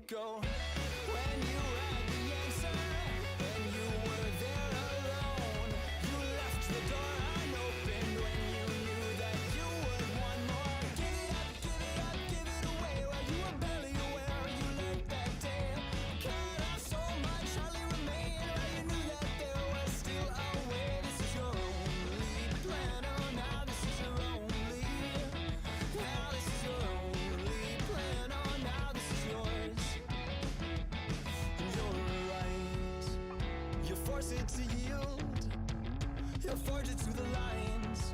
Go when you had the answer and you were there alone. You left the door unopened when you knew that you would want more. Give it up, give it up, give it away while you were barely aware. You learned that day, cut off so much, hardly remained. While you knew that there was still a way. This is your only plan. Oh, now this is your only. Now this is your only plan. Oh, now this is yours. Force it to yield, you'll forge it to the lines.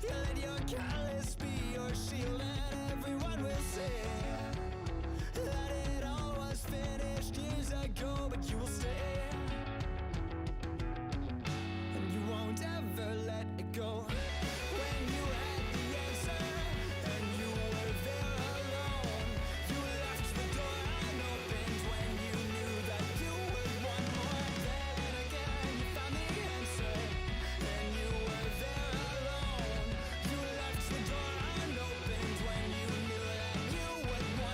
You let your callous be your shield, and everyone will say that it all was finished years ago, but you will stay, and you won't ever let it go. When you had the answer and you were there alone, you left the door unopened when you knew that you would want more. Then again you found the answer and you were there alone. You left the door unopened when you knew that you would want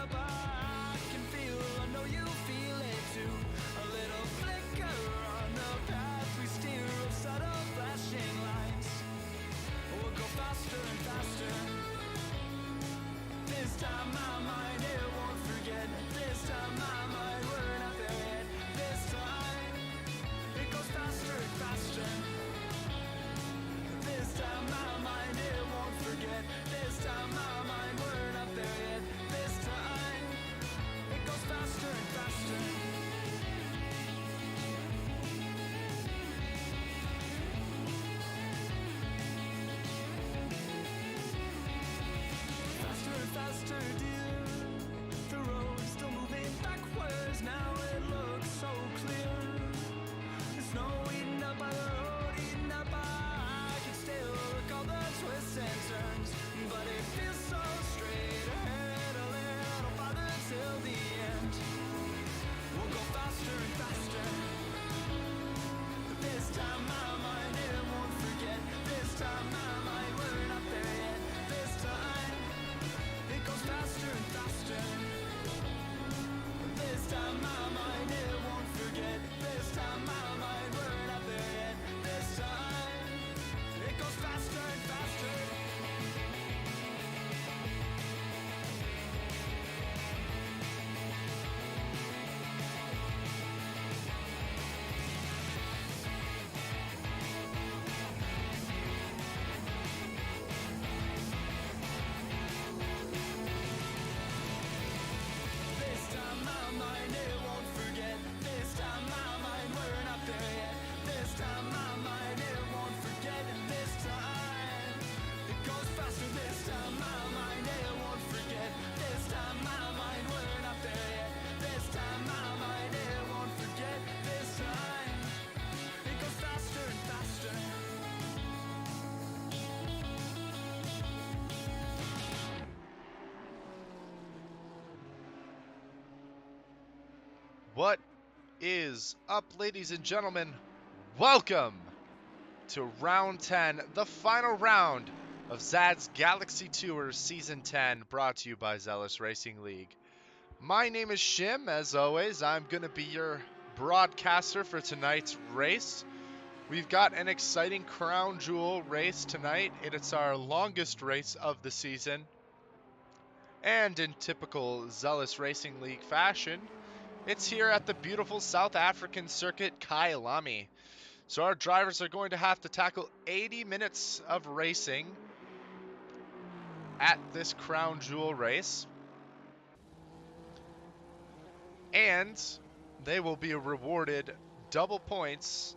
up, I can feel, I know you feel it too. A little flicker on the path we steer of subtle flashing lights. We'll go faster and faster. This time my mind, it won't forget. This time my mind, we're not there yet. This time, it goes faster and faster. This time my mind, it won't forget. This time my mind, we're not there yet. This time, it goes faster and faster. Faster and faster, dear. The road's still moving backwards. Now it looks so clear. The snow eating up by the road, eating up by. I can still look all the twists and turns, but it feels so straight ahead. A little farther till the end. We'll go faster and faster. This time my mind, it won't forget. This time my mind, we're not there yet. This time, it goes faster and faster. This time my mind, it won't forget. This time my mind, we're not there yet. This time, it goes faster and faster. This time my mind, it won't forget. This time my mind, we're not there yet. This time my mind, it won't forget. This time, it goes faster. This time my mind, it won't forget. This time my mind, we're not there yet. This time my mind, it won't forget. This time, it goes faster and faster. What is up, ladies and gentlemen? Welcome to round 10, the final round of Zad's Galaxy Tour Season 10, brought to you by Zealous Racing League. My name is Shim. As always, I'm going to be your broadcaster for tonight's race. We've got an exciting crown jewel race tonight. It's our longest race of the season. And in typical Zealous Racing League fashion, it's here at the beautiful South African circuit, Kyalami. So our drivers are going to have to tackle 80 minutes of racing at this crown jewel race. And they will be rewarded double points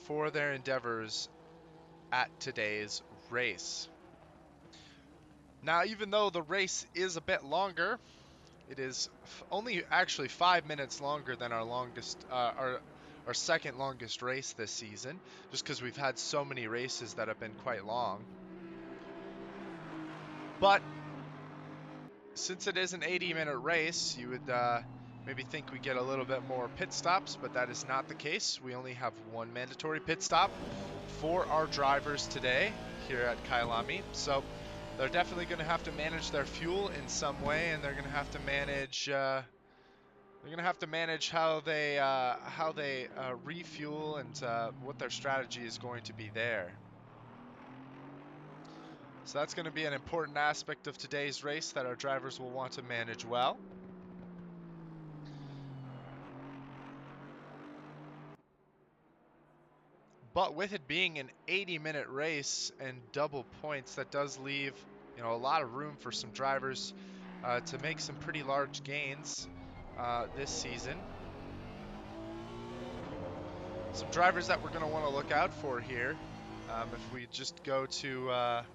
for their endeavors at today's race. Now, even though the race is a bit longer, it is only actually 5 minutes longer than our longest, our second longest race this season, just because we've had so many races that have been quite long. But since it is an 80-minute race, you would maybe think we get a little bit more pit stops, but that is not the case. We only have one mandatory pit stop for our drivers today here at Kyalami. So they're definitely going to have to manage their fuel in some way, and they're going to have to manage how they refuel and what their strategy is going to be there. So that's going to be an important aspect of today's race that our drivers will want to manage well. But with it being an 80-minute race and double points, that does leave, a lot of room for some drivers to make some pretty large gains this season. Some drivers that we're going to want to look out for here, if we just go to our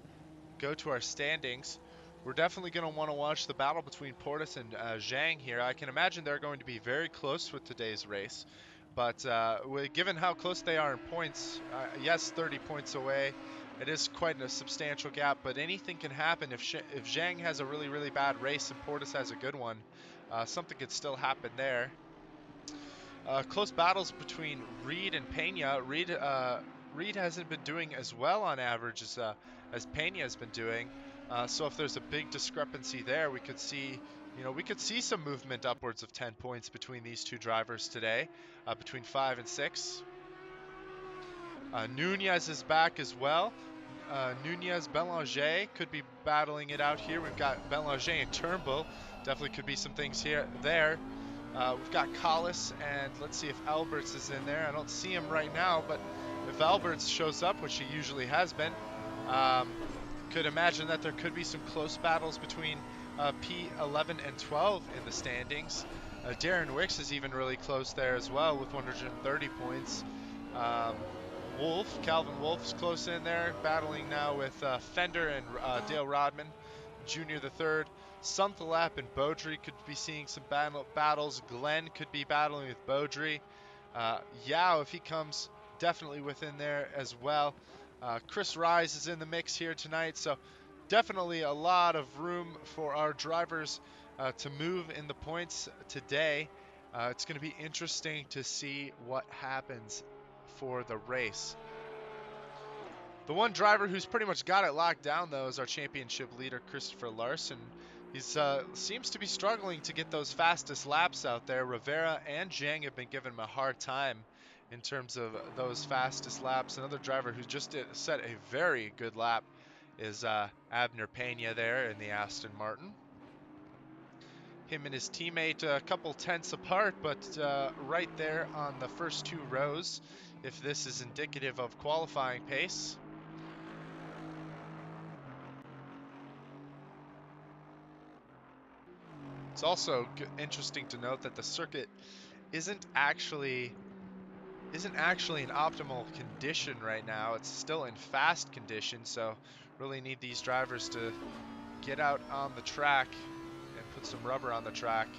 standings, we're definitely going to want to watch the battle between Portis and Zhang here. I can imagine they're going to be very close with today's race. But given how close they are in points, yes, 30 points away, it is quite a substantial gap. But anything can happen if Zhang has a really, really bad race and Portis has a good one. Something could still happen there. Close battles between Reed and Pena. Reed hasn't been doing as well on average as Pena has been doing. So if there's a big discrepancy there, we could see, you know, we could see some movement upwards of 10 points between these two drivers today, between 5 and 6. Nunez is back as well. Nunez, Belanger could be battling it out here. We've got Belanger and Turnbull. Definitely could be some things there. We've got Collis, and let's see if Alberts is in there. I don't see him right now, but if Alberts shows up, which he usually has been, could imagine that there could be some close battles between P11 and 12 in the standings. Darren Wicks is even really close there as well with 130 points. Calvin Wolf's close in there, battling now with Fender and Dale Rodman, Jr. the third. Sunthalap and Beaudry could be seeing some battles. Glenn could be battling with Beaudry. Yao, if he comes, definitely within there as well. Chris Rise is in the mix here tonight, so definitely a lot of room for our drivers to move in the points today. It's going to be interesting to see what happens for the race. The one driver who's pretty much got it locked down, though, is our championship leader, Christopher Larson. He seems to be struggling to get those fastest laps out there. Rivera and Zhang have been giving him a hard time in terms of those fastest laps. Another driver who just set a very good lap is Abner Pena there in the Aston Martin. Him and his teammate a couple tenths apart, but right there on the first two rows, if this is indicative of qualifying pace. It's also interesting to note that the circuit isn't actually in optimal condition right now. It's still in fast condition, so really need these drivers to get out on the track and put some rubber on the track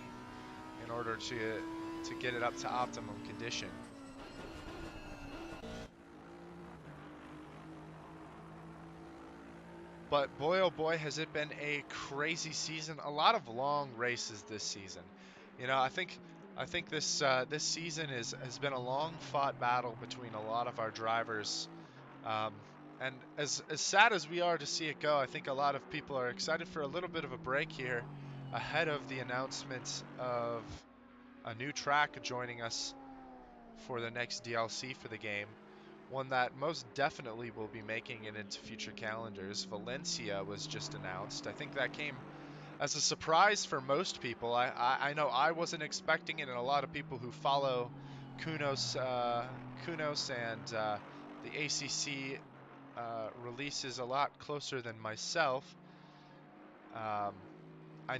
in order to get it up to optimum condition. But boy, oh boy, has it been a crazy season. A lot of long races this season. You know, I think this season has been a long fought battle between a lot of our drivers. And as sad as we are to see it go, I think a lot of people are excited for a little bit of a break here ahead of the announcement of a new track joining us for the next DLC for the game. One that most definitely will be making it into future calendars. Valencia was just announced. I think that came as a surprise for most people. I know I wasn't expecting it, and a lot of people who follow Kunos and the ACC releases a lot closer than myself. I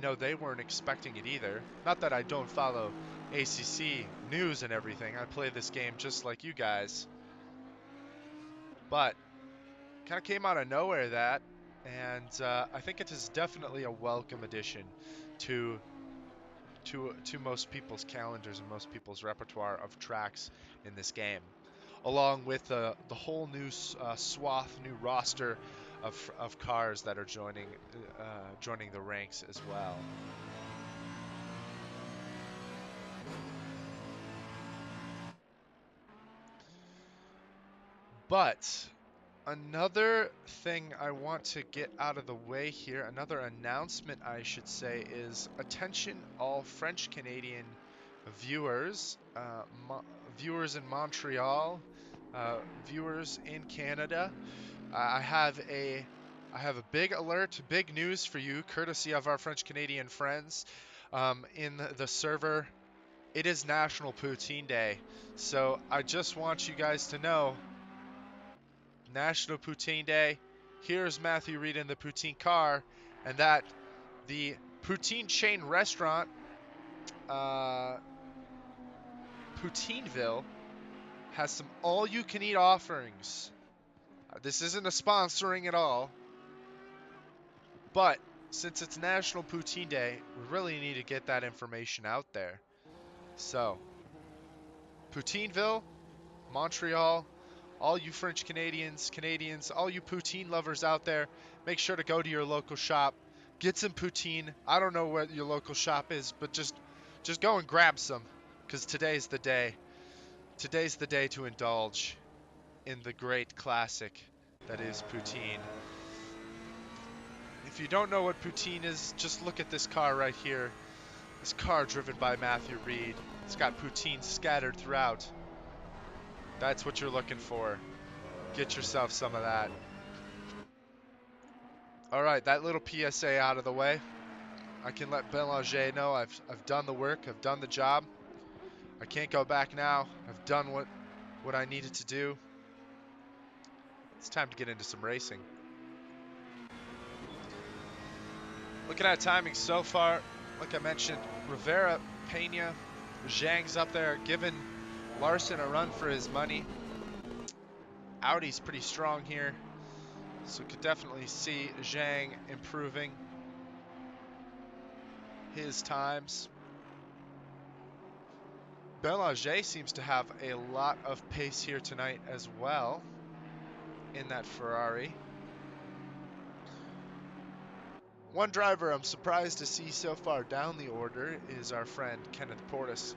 know they weren't expecting it either. Not that I don't follow ACC news and everything. I play this game just like you guys. But kind of came out of nowhere, that, and I think it is definitely a welcome addition to most people's calendars and most people's repertoire of tracks in this game, along with the whole new new roster of cars that are joining the ranks as well. But another thing I want to get out of the way here, another announcement I should say, is attention all French Canadian viewers, viewers in Montreal, viewers in Canada. I have a big alert, big news for you, courtesy of our French Canadian friends in the server. It is National Poutine Day, so I just want you guys to know, National Poutine Day. Here's Matthew Reed in the poutine car, and that the poutine chain restaurant, Poutineville, has some all-you-can-eat offerings. This isn't a sponsoring at all, but since it's National Poutine Day, we really need to get that information out there. So, Poutineville, Montreal, all you French Canadians, all you poutine lovers out there, make sure to go to your local shop, get some poutine. I don't know what your local shop is, but just go and grab some, because today's the day. Today's the day to indulge in the great classic that is poutine. If you don't know what poutine is, just look at this car right here. This car driven by Matthew Reed. It's got poutine scattered throughout. That's what you're looking for. Get yourself some of that. All right, that little PSA out of the way. I can let Belanger know I've done the work. I've done the job. I can't go back now. I've done what I needed to do. It's time to get into some racing. Looking at timing so far, like I mentioned, Rivera, Pena, Zhang's up there, giving Larson a run for his money. Audi's pretty strong here, so could definitely see Zhang improving his times. Belanger seems to have a lot of pace here tonight as well in that Ferrari. One driver I'm surprised to see so far down the order is our friend Kenneth Portis.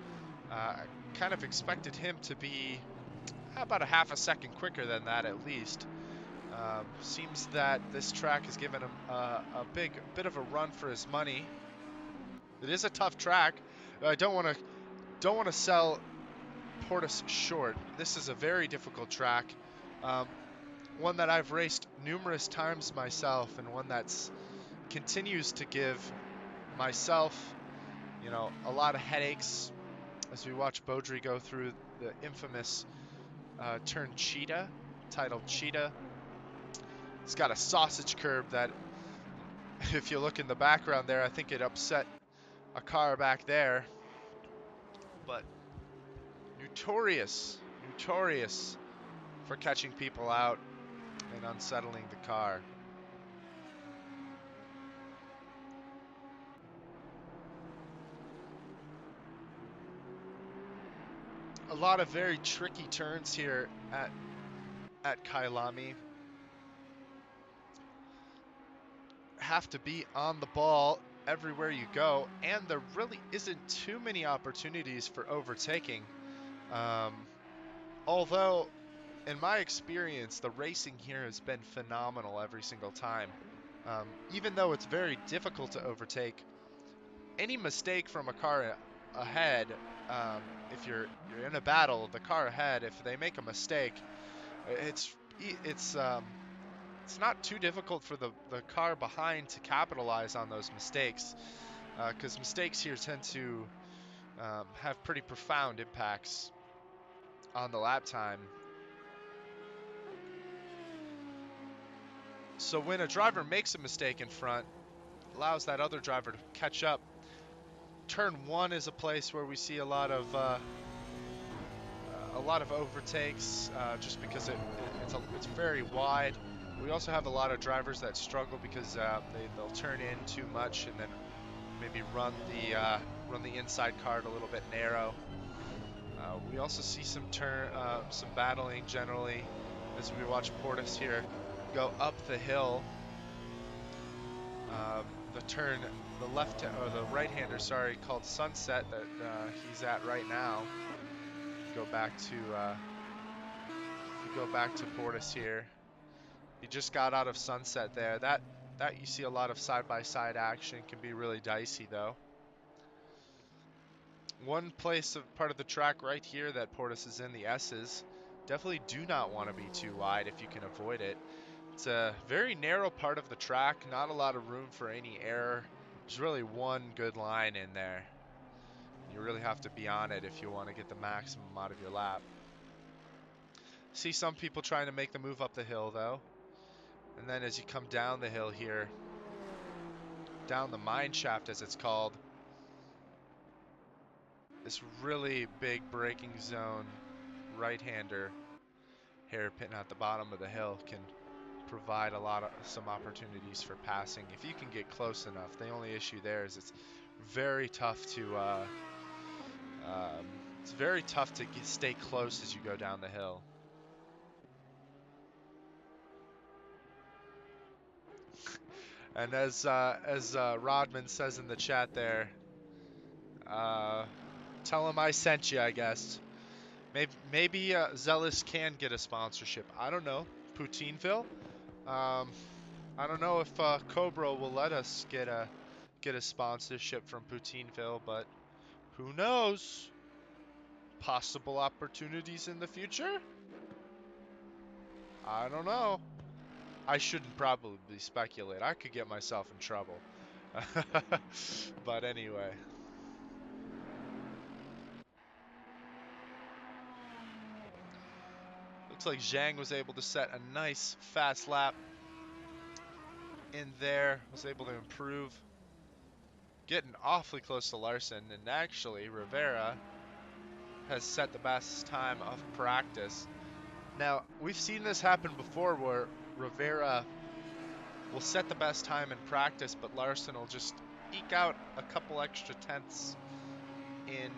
I kind of expected him to be about a half a second quicker than that at least. Seems that this track has given him a bit of a run for his money. It is a tough track. I don't want to sell Portis short. This is a very difficult track. One that I've raced numerous times myself, and one that's continues to give myself, a lot of headaches as we watch Beaudry go through the infamous turn Cheetah, titled Cheetah. It's got a sausage curb that, if you look in the background there, I think it upset a car back there. But notorious for catching people out and unsettling the car. A lot of very tricky turns here at Kyalami. Have to be on the ball everywhere you go, and there really isn't too many opportunities for overtaking. Although, in my experience, the racing here has been phenomenal every single time. Even though it's very difficult to overtake, any mistake from a car ahead, if you're in a battle, the car ahead, if they make a mistake, it's not too difficult for the car behind to capitalize on those mistakes, because mistakes here tend to have pretty profound impacts on the lap time. So when a driver makes a mistake in front, allows that other driver to catch up. Turn 1 is a place where we see a lot of overtakes, just because it's very wide. We also have a lot of drivers that struggle because they'll turn in too much and then maybe run the inside card a little bit narrow. We also see some battling generally as we watch Portis here go up the hill. The right-hander, called Sunset, that he's at right now. Go back to Portis here. He just got out of Sunset there. That you see a lot of side-by-side action. Can be really dicey though. One part of the track right here that Portis is in, the S's, definitely do not want to be too wide if you can avoid it. It's a very narrow part of the track, not a lot of room for any error. There's really one good line in there. You really have to be on it if you want to get the maximum out of your lap. See some people trying to make the move up the hill though. And then as you come down the hill here, down the mine shaft as it's called, this really big braking zone right-hander hairpin at the bottom of the hill can provide some opportunities for passing if you can get close enough. The only issue there is it's very tough to stay close as you go down the hill. And as Rodman says in the chat there, tell him I sent you, I guess. Maybe Zealous can get a sponsorship. I don't know. Poutineville? I don't know if Cobra will let us get get a sponsorship from Poutineville, but who knows? Possible opportunities in the future? I don't know. I shouldn't probably speculate. I could get myself in trouble. But anyway. Looks like Zhang was able to set a nice fast lap in there. Was able to improve. Getting awfully close to Larson. And actually, Rivera has set the best time of practice. Now, we've seen this happen before where Rivera will set the best time in practice, but Larson will just eke out a couple extra tenths in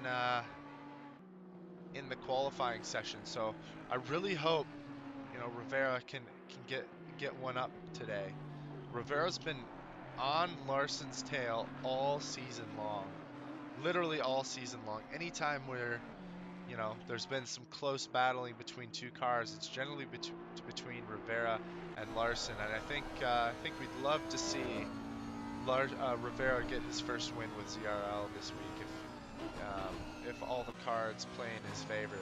the qualifying session. So I really hope, Rivera can get one up today. Rivera's been on Larson's tail all season long. Literally all season long. Anytime where, there's been some close battling between two cars, it's generally between Rivera and Larson. And I think we'd love to see Rivera get his first win with ZRL this week if all the cards play in his favor.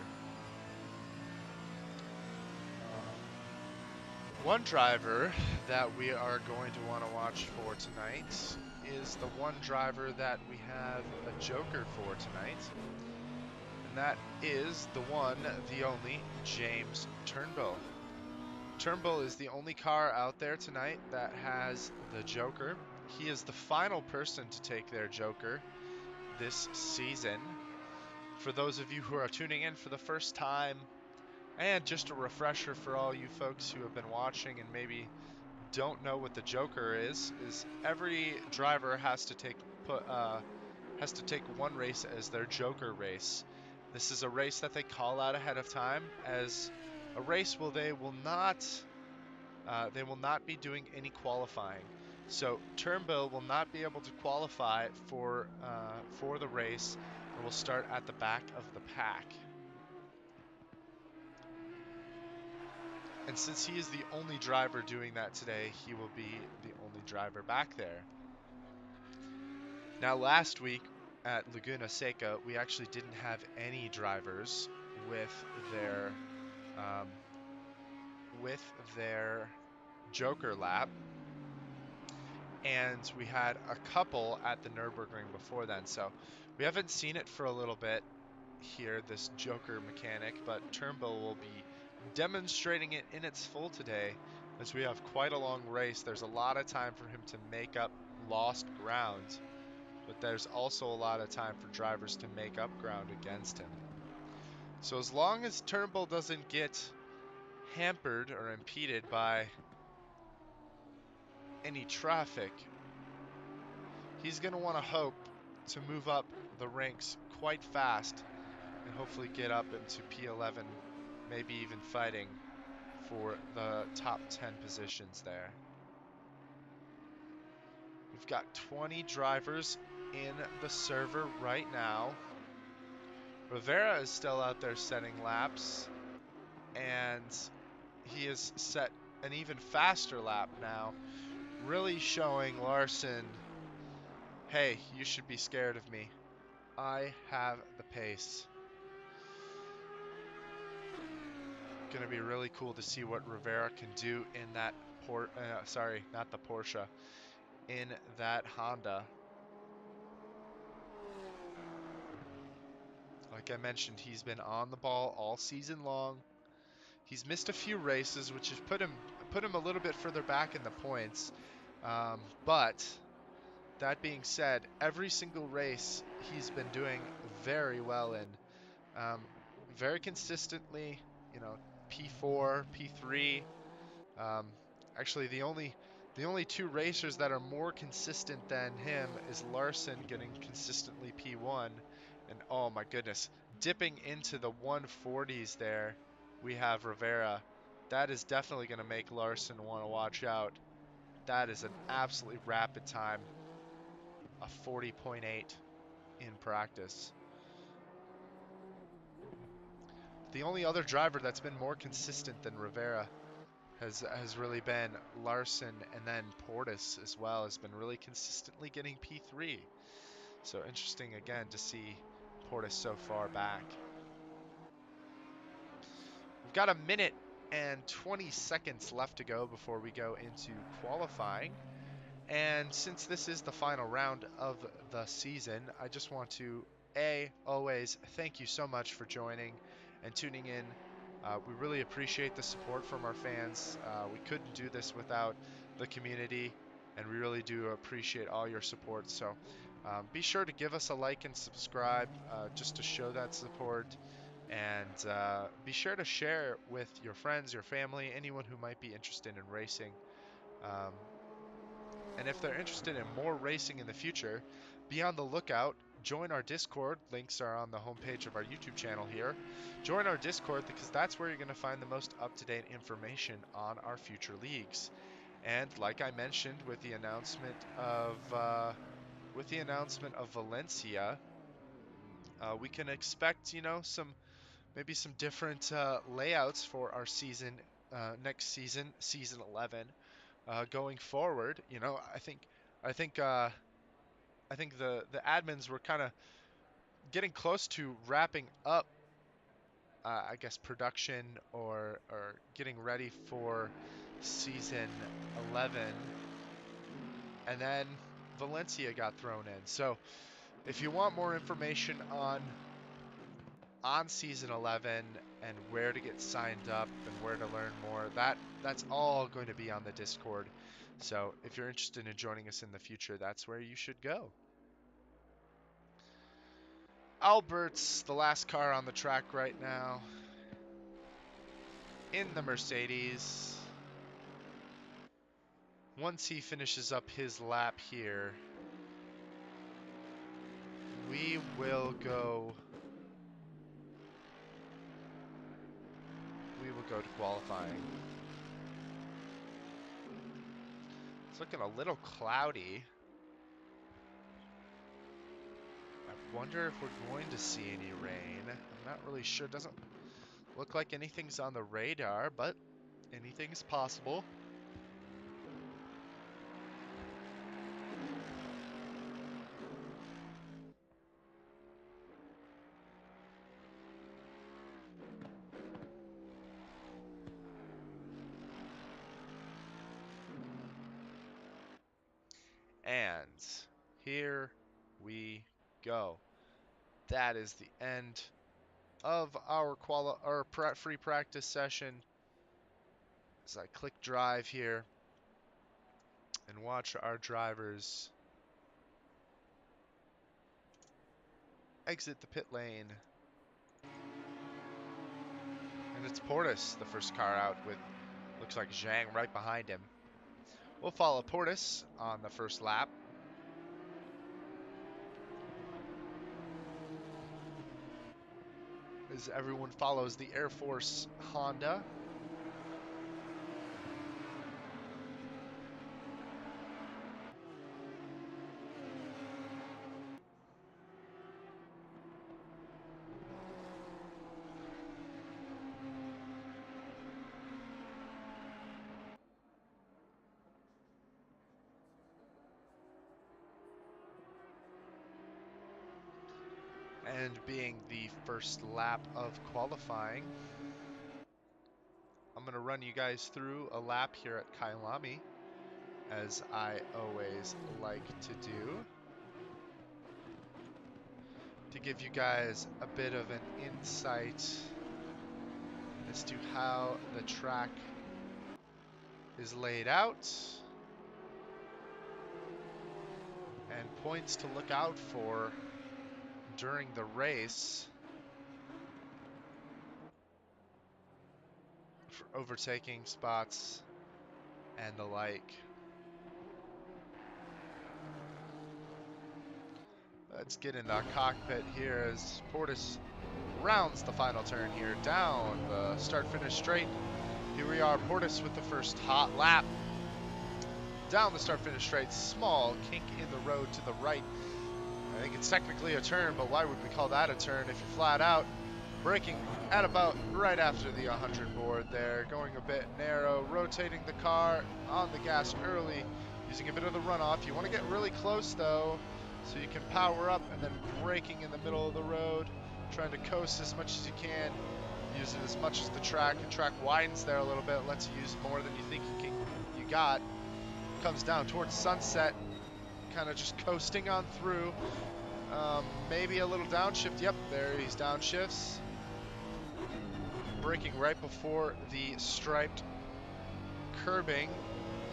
One driver that we are going to want to watch for tonight is the one driver that we have a joker for tonight. And that is the one, the only, James Turnbull. Turnbull is the only car out there tonight that has the joker. He is the final person to take their joker this season. For those of you who are tuning in for the first time, and just a refresher for all you folks who have been watching and maybe don't know what the joker is every driver has to take one race as their joker race. This is a race that they call out ahead of time as a race where they will not be doing any qualifying. So Turnbull will not be able to qualify for the race, and will start at the back of the pack. And since he is the only driver doing that today, he will be the only driver back there. Now, last week at Laguna Seca, we actually didn't have any drivers with their joker lap, and we had a couple at the Nürburgring before then. So we haven't seen it for a little bit here, this joker mechanic, but Turnbull will be demonstrating it in its full today, as we have quite a long race. There's a lot of time for him to make up lost ground, but there's also a lot of time for drivers to make up ground against him. So as long as Turnbull doesn't get hampered or impeded by any traffic, he's going to want to hope to move up the ranks quite fast and hopefully get up into P11, maybe even fighting for the top 10 positions there. We've got 20 drivers in the server right now. Rivera is still out there setting laps, and he has set an even faster lap now, really showing Larson, hey, you should be scared of me. I have the pace. Gonna be really cool to see what Rivera can do in that not the Porsche, in that Honda. Like I mentioned, he's been on the ball all season long. He's missed a few races, which has put him a little bit further back in the points. But that being said, every single race he's been doing very well in, very consistently. P4, P3. Actually, the only two racers that are more consistent than him is Larson getting consistently P1, and oh my goodness, dipping into the 140s there, we have Rivera. That is definitely going to make Larson want to watch out. That is an absolutely rapid time, a 40.8 in practice. The only other driver that's been more consistent than Rivera has really been Larson, and then Portis as well has been really consistently getting P3. So interesting again to see Portis so far back. We've got a minute and 20 seconds left to go before we go into qualifying. And since this is the final round of the season, I just want to, always thank you so much for joining and tuning in. We really appreciate the support from our fans. We couldn't do this without the community, and we really do appreciate all your support. So be sure to give us a like and subscribe just to show that support. And be sure to share with your friends, your family, anyone who might be interested in racing. Um, and if they're interested in more racing in the future, be on the lookout. Join our Discord. Links are on the homepage of our YouTube channel here. Join our Discord because that's where you're going to find the most up-to-date information on our future leagues. And like I mentioned with the announcement of Valencia, we can expect, you know, maybe some different layouts for our season next season, season 11. Going forward, you know, I think the admins were kind of getting close to wrapping up, I guess, production or getting ready for season 11, and then Valencia got thrown in. So if you want more information on season 11 and where to get signed up and where to learn more, that's all going to be on the Discord. So if you're interested in joining us in the future, that's where you should go. Albert's the last car on the track right now in the Mercedes. Once he finishes up his lap here, we will go to qualifying. It's looking a little cloudy. I wonder if we're going to see any rain. I'm not really sure. Doesn't look like anything's on the radar, but anything's possible. And here we go. That is the end of our free practice session. As I click drive here and watch our drivers exit the pit lane. And it's Portis, the first car out, with looks like Zhang right behind him. We'll follow Portis on the first lap. As everyone follows the Air Force Honda. And being the first lap of qualifying, I'm going to run you guys through a lap here at Kyalami, as I always like to do, to give you guys a bit of an insight as to how the track is laid out and points to look out for during the race for overtaking spots and the like. Let's get in the cockpit here as Portis rounds the final turn here down the start-finish straight. Here we are, Portis with the first hot lap. Down the start-finish straight, small kink in the road to the right. I think it's technically a turn, but why would we call that a turn if you're flat out? Braking at about right after the 100 board there, going a bit narrow, rotating the car on the gas early, using a bit of the runoff. You want to get really close though, so you can power up, and then braking in the middle of the road, trying to coast as much as you can, using as much as the track widens there a little bit, lets you use more than you think you got. Comes down towards sunset, kind of just coasting on through. Maybe a little downshift. Yep, there he's downshifts. Braking right before the striped curbing,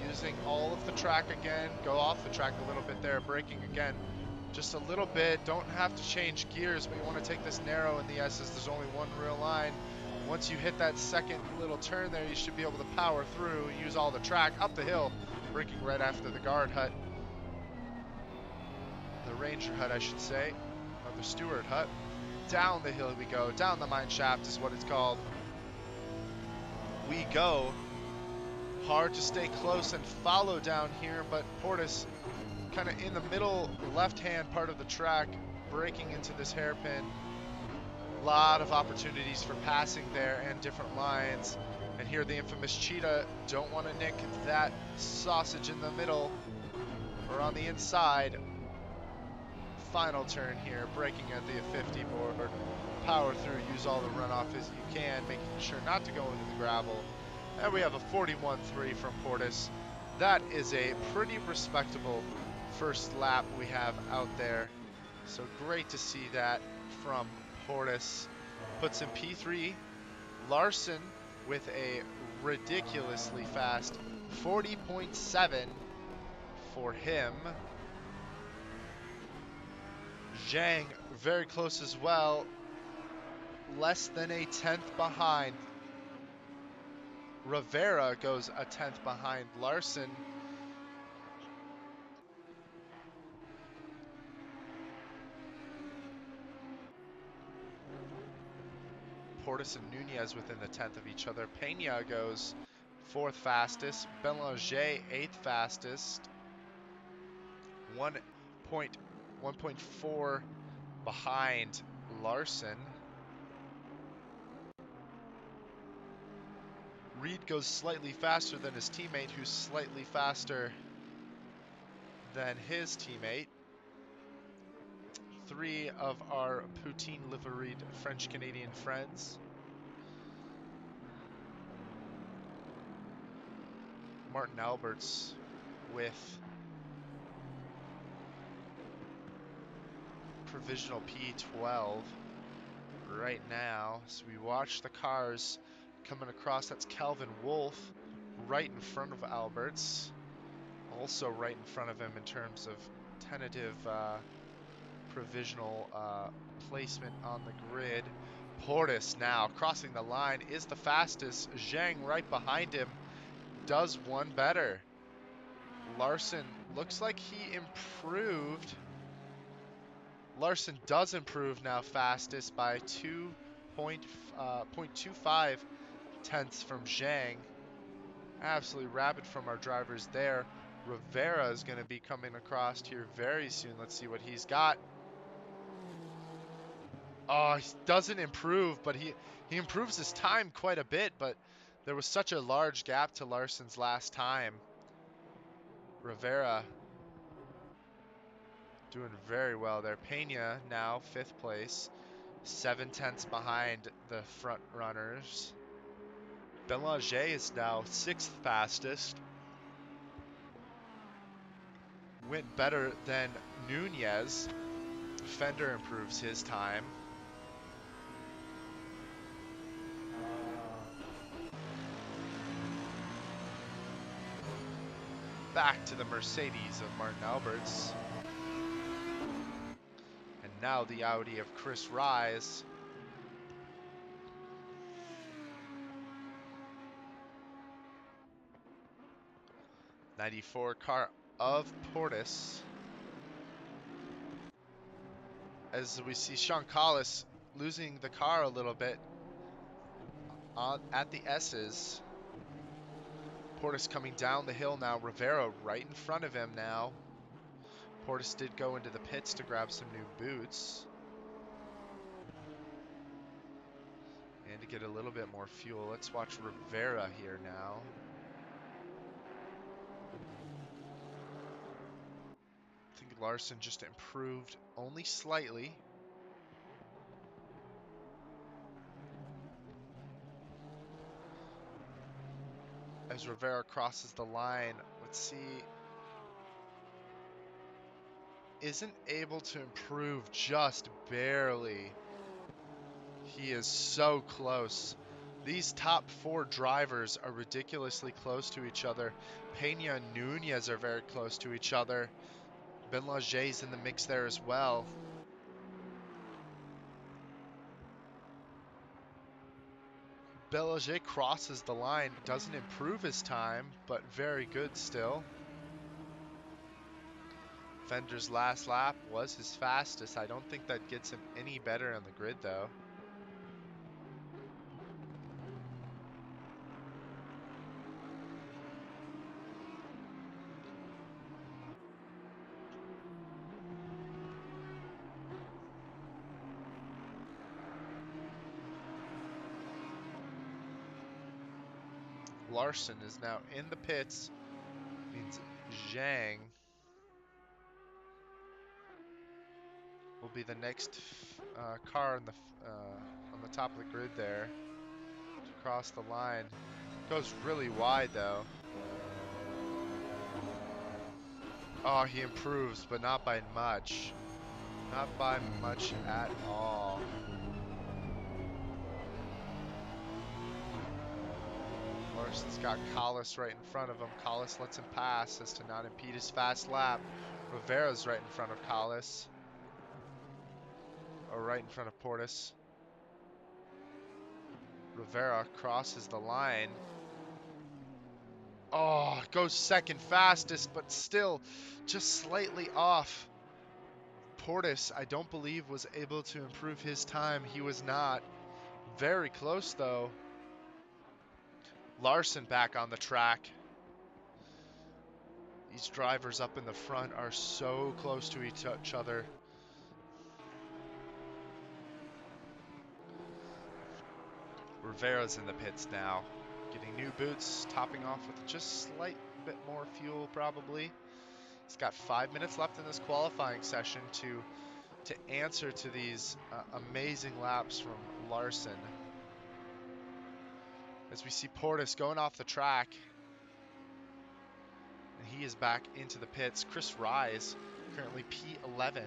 using all of the track again. Go off the track a little bit there, braking again just a little bit. Don't have to change gears, but you want to take this narrow in the S's. There's only one real line. Once you hit that second little turn there, you should be able to power through, use all the track up the hill, braking right after the guard hut. The Ranger hut, I should say, or the Steward hut. Down the hill we go. Down the mine shaft is what it's called. We go. Hard to stay close and follow down here, but Portis kind of in the middle left-hand part of the track, braking into this hairpin. A lot of opportunities for passing there and different lines. And here the infamous Cheetah, don't want to nick that sausage in the middle or on the inside. Final turn here, braking at the 50 board. Power through, use all the runoff as you can, making sure not to go into the gravel. And we have a 41.3 from Portis. That is a pretty respectable first lap we have out there. So great to see that from Portis. Puts in P3. Larson with a ridiculously fast 40.7 for him. Zhang very close as well. Less than a 10th behind. Rivera goes a 10th behind Larson. Portis and Nunez within the 10th of each other. Pena goes 4th fastest. Belanger 8th fastest. 1.4 behind Larson. Reed goes slightly faster than his teammate, who's slightly faster than his teammate. 3 of our poutine liveried French-Canadian friends. Martin Alberts with provisional P12 right now. So we watch the cars coming across. That's Calvin Wolf right in front of Alberts. Also right in front of him in terms of tentative provisional placement on the grid. Portis now crossing the line is the fastest. Zhang right behind him does one better. Larson looks like he improved. Larson does improve now, fastest by 0.25 tenths from Zhang. Absolutely rapid from our drivers there. Rivera is going to be coming across here very soon. Let's see what he's got. Oh, he doesn't improve, but he improves his time quite a bit, but there was such a large gap to Larson's last time. Rivera doing very well there. Pena now 5th place, 7 tenths behind the front runners. Belanger is now 6th fastest. Went better than Nunez. Fender improves his time. Back to the Mercedes of Martin Alberts. And now the Audi of Chris Rise. '94 car of Portis. As we see Sean Collis losing the car a little bit at the S's. Portis coming down the hill now. Rivera right in front of him now. Portis did go into the pits to grab some new boots. And to get a little bit more fuel, let's watch Rivera here now. I think Larson just improved only slightly. As Rivera crosses the line, let's see, isn't able to improve, just barely. He is so close. These top four drivers are ridiculously close to each other. Pena and Nunez are very close to each other. Benlager's in the mix there as well. Benlager crosses the line, doesn't improve his time, but very good still. Fender's last lap was his fastest. I don't think that gets him any better on the grid though. Larson is now in the pits. Means Zhang will be the next car in the on the top of the grid there to cross the line. Goes really wide though. Oh, he improves, but not by much. Not by much at all. Larson's got Collis right in front of him. Collis lets him pass as to not impede his fast lap. Rivera's right in front of Collis. Or right in front of Portis. Rivera crosses the line. Oh, goes second fastest, but still just slightly off. Portis, I don't believe, was able to improve his time. He was not. Very close, though. Larson back on the track. These drivers up in the front are so close to each other. Rivera's in the pits now. Getting new boots, topping off with just slight bit more fuel probably. He's got 5 minutes left in this qualifying session to answer to these amazing laps from Larson. As we see Portis going off the track. And he is back into the pits. Chris Rise, currently P11.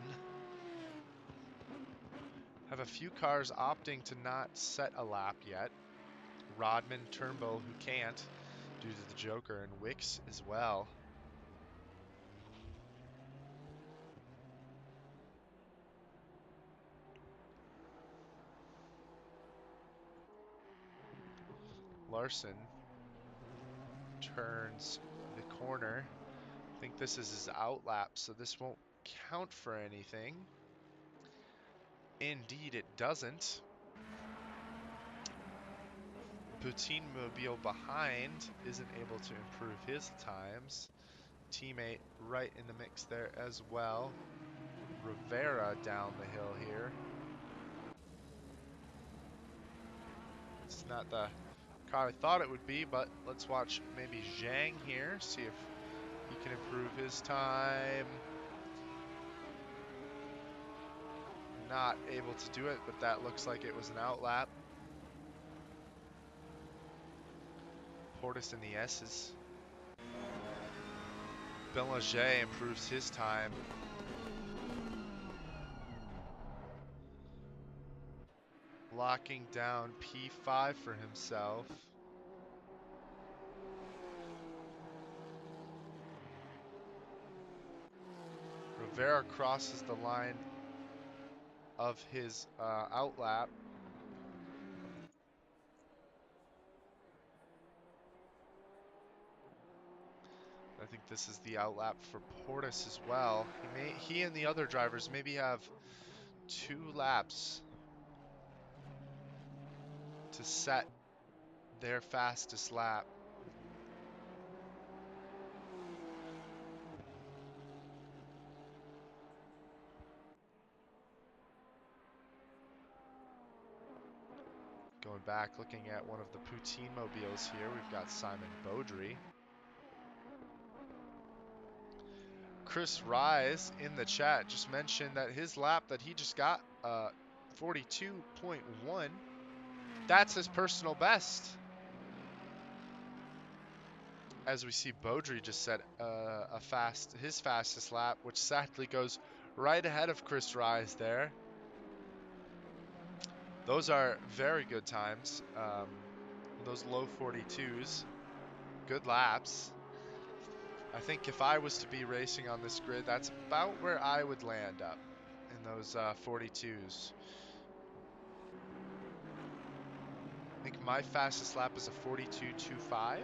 Have a few cars opting to not set a lap yet. Rodman, Turnbull, who can't due to the Joker, and Wicks as well. Larson turns the corner. I think this is his out lap, so this won't count for anything. Indeed, it doesn't. Poutine Mobile behind isn't able to improve his times. Teammate right in the mix there as well. Rivera down the hill here. It's not the car I thought it would be, but let's watch maybe Zhang here, see if he can improve his time. Not able to do it, but that looks like it was an outlap. Portis in the S's. Benlager improves his time. Locking down P5 for himself. Rivera crosses the line of his outlap. I think this is the outlap for Portis as well. He and the other drivers maybe have 2 laps to set their fastest lap. Going back, looking at one of the poutine mobiles here, we've got Simon Beaudry. Chris Rise in the chat just mentioned that his lap that he just got, 42.1, that's his personal best. As we see, Beaudry just set his fastest lap, which sadly goes right ahead of Chris Rise there. Those are very good times. Those low 42s, good laps. I think if I was to be racing on this grid, that's about where I would land up in those 42s. I think my fastest lap is a 42.25.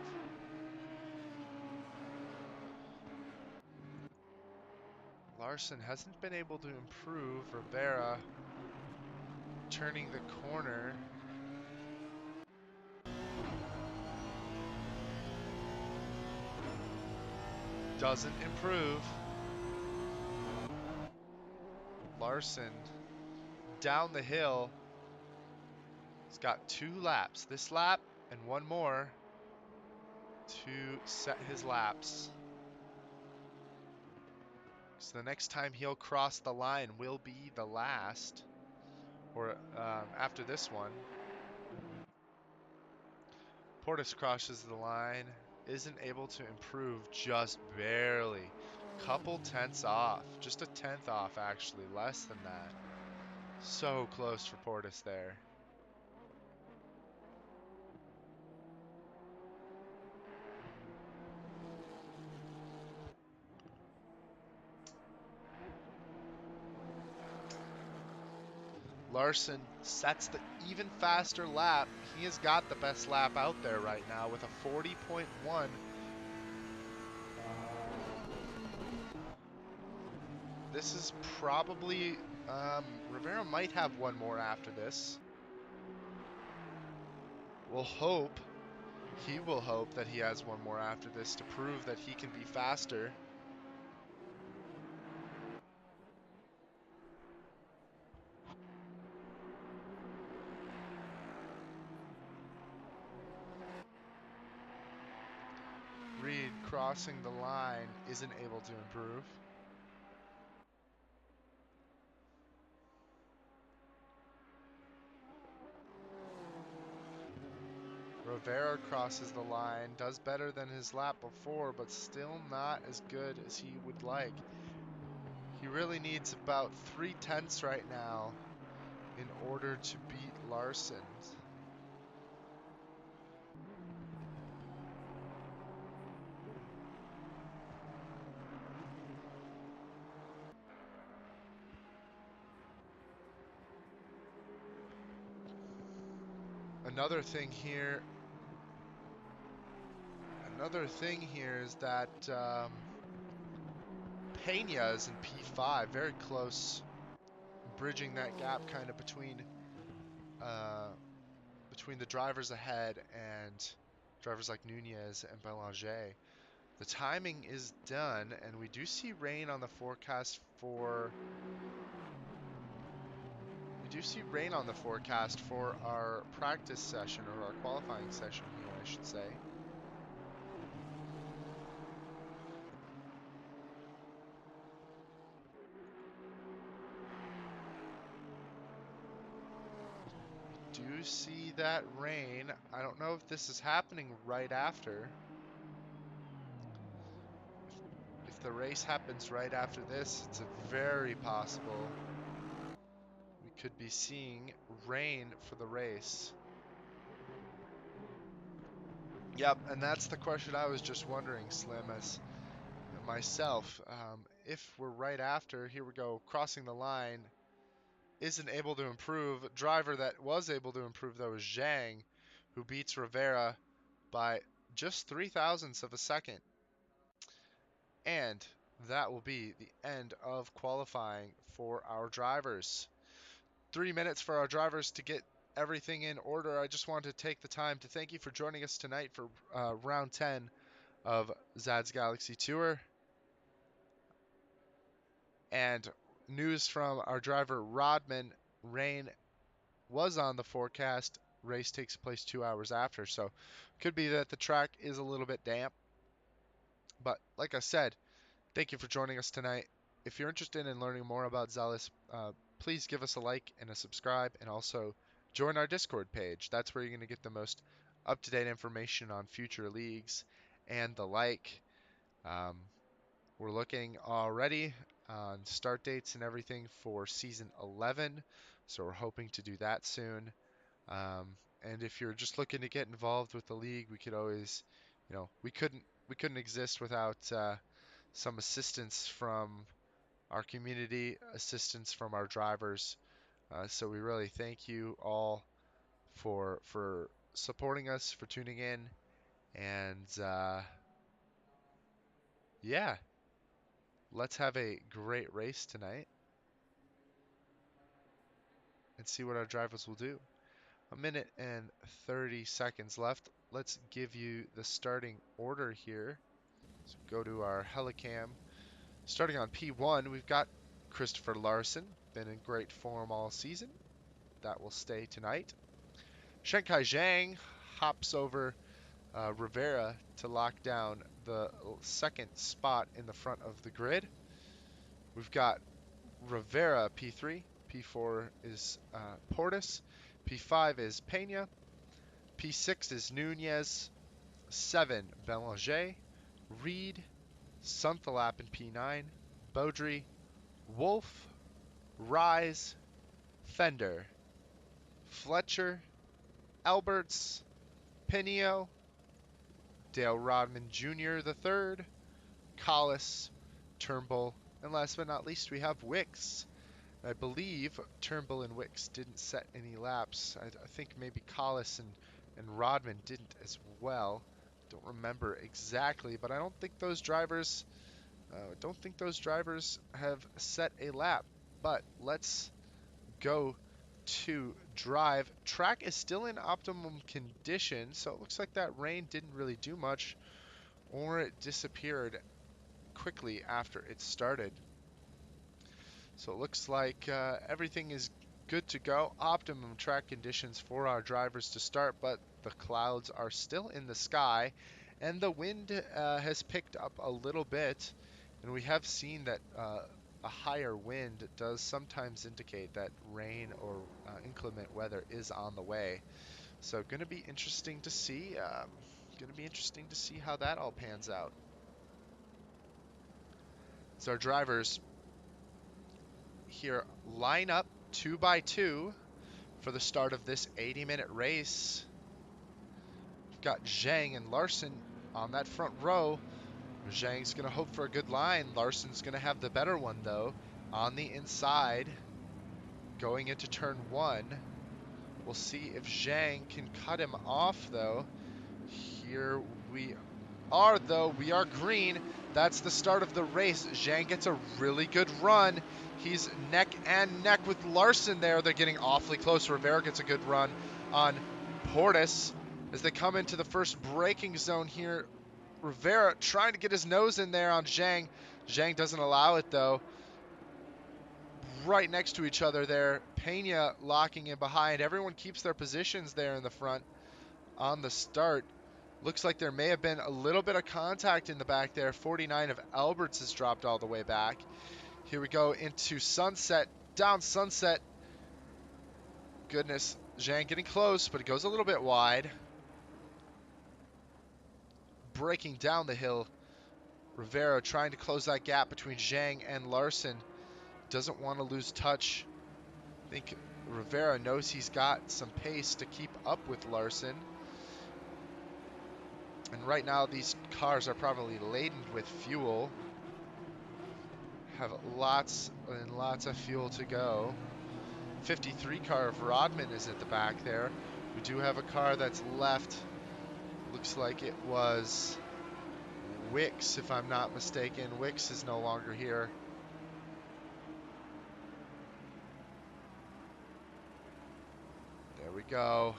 Larson hasn't been able to improve. Rivera turning the corner. Doesn't improve. Larson down the hill. He's got 2 laps. This lap and one more to set his laps. So the next time he'll cross the line will be the last, or after this one. Portis crosses the line, isn't able to improve, just barely. Couple tenths off, just a tenth off actually, less than that. So close for Portis there. Larson sets the even faster lap. He has got the best lap out there right now with a 40.1. This is probably, Rivera might have one more after this. We'll hope, he will hope that he has one more after this to prove that he can be faster. Reed crossing the line, isn't able to improve. Rivera crosses the line, does better than his lap before, but still not as good as he would like. He really needs about 3 tenths right now in order to beat Larson. Another thing here is that Pena is in P5, very close, bridging that gap kind of between the drivers ahead and drivers like Nunez and Belanger. The timing is done, and we do see rain on the forecast for our practice session, or our qualifying session here, I should say. Do see that rain. I don't know if this is happening right after. If the race happens right after this, it's very possible we could be seeing rain for the race. Yep, and that's the question I was just wondering, Slim, as myself. If we're right after, here we go, crossing the line, isn't able to improve. Driver that was able to improve, though, is Zhang, who beats Rivera by just 0.03 of a second. And that will be the end of qualifying for our drivers. 3 minutes for our drivers to get everything in order. I just wanted to take the time to thank you for joining us tonight for round 10 of Zad's Galaxy Tour. And news from our driver Rodman, rain was on the forecast race takes place 2 hours after. So could be that the track is a little bit damp. But like I said, thank you for joining us tonight. If you're interested in learning more about Zealous, please give us a like and a subscribe, and also join our Discord page. That's where you're going to get the most up-to-date information on future leagues and the like. Um, we're looking already on start dates and everything for season 11, so we're hoping to do that soon. And if you're just looking to get involved with the league, we could always, we couldn't exist without some assistance from our community, assistance from our drivers. So we really thank you all for supporting us, for tuning in, and yeah, let's have a great race tonight and see what our drivers will do. 1 minute and 30 seconds left. Let's give you the starting order here. So go to our Helicam. Starting on P1, we've got Christopher Larson, been in great form all season. That will stay tonight. Shankai Zhang hops over Rivera to lock down the second spot in the front of the grid. We've got Rivera P3, P4 is Portis, P5 is Pena, P6 is Nunez, 7 Belanger, Reed, Sunthalap in P9, Beaudry, Wolf, Rise, Fender, Fletcher, Alberts, Pinio, Dale Rodman Jr. the third, Collis, Turnbull, and last but not least, we have Wicks. I believe Turnbull and Wicks didn't set any laps. I think maybe Collis and Rodman didn't as well. Don't remember exactly, but I don't think those drivers have set a lap. But let's go to drive. Track is still in optimum condition, so it looks like that rain didn't really do much, or it disappeared quickly after it started. So it looks like everything is good to go. Optimum track conditions for our drivers to start, but the clouds are still in the sky, and the wind has picked up a little bit, and we have seen that a higher wind does sometimes indicate that rain or inclement weather is on the way. So going to be interesting to see. How that all pans out. So our drivers here line up 2 by 2 for the start of this 80-minute race. We've got Zhang and Larson on that front row. Zhang's going to hope for a good line. Larson's going to have the better one, though, on the inside going into turn 1. We'll see if Zhang can cut him off, though. Here we are, though. We are green. That's the start of the race. Zhang gets a really good run. He's neck and neck with Larson there. They're getting awfully close. Rivera gets a good run on Portis as they come into the first braking zone here. Rivera trying to get his nose in there on Zhang. Zhang doesn't allow it, though. Right next to each other there. Pena locking in behind. Everyone keeps their positions there in the front on the start. Looks like there may have been a little bit of contact in the back there. 49 of Alberts has dropped all the way back. Here we go into Sunset. Down Sunset. Goodness, Zhang getting close, but it goes a little bit wide. Breaking down the hill. Rivera trying to close that gap between Zhang and Larson. Doesn't want to lose touch. I think Rivera knows he's got some pace to keep up with Larson. And right now these cars are probably laden with fuel. Have lots and lots of fuel to go. 53 car of Rodman is at the back there. We do have a car that's left. Looks like it was Wicks, if I'm not mistaken. Wicks is no longer here. There we go.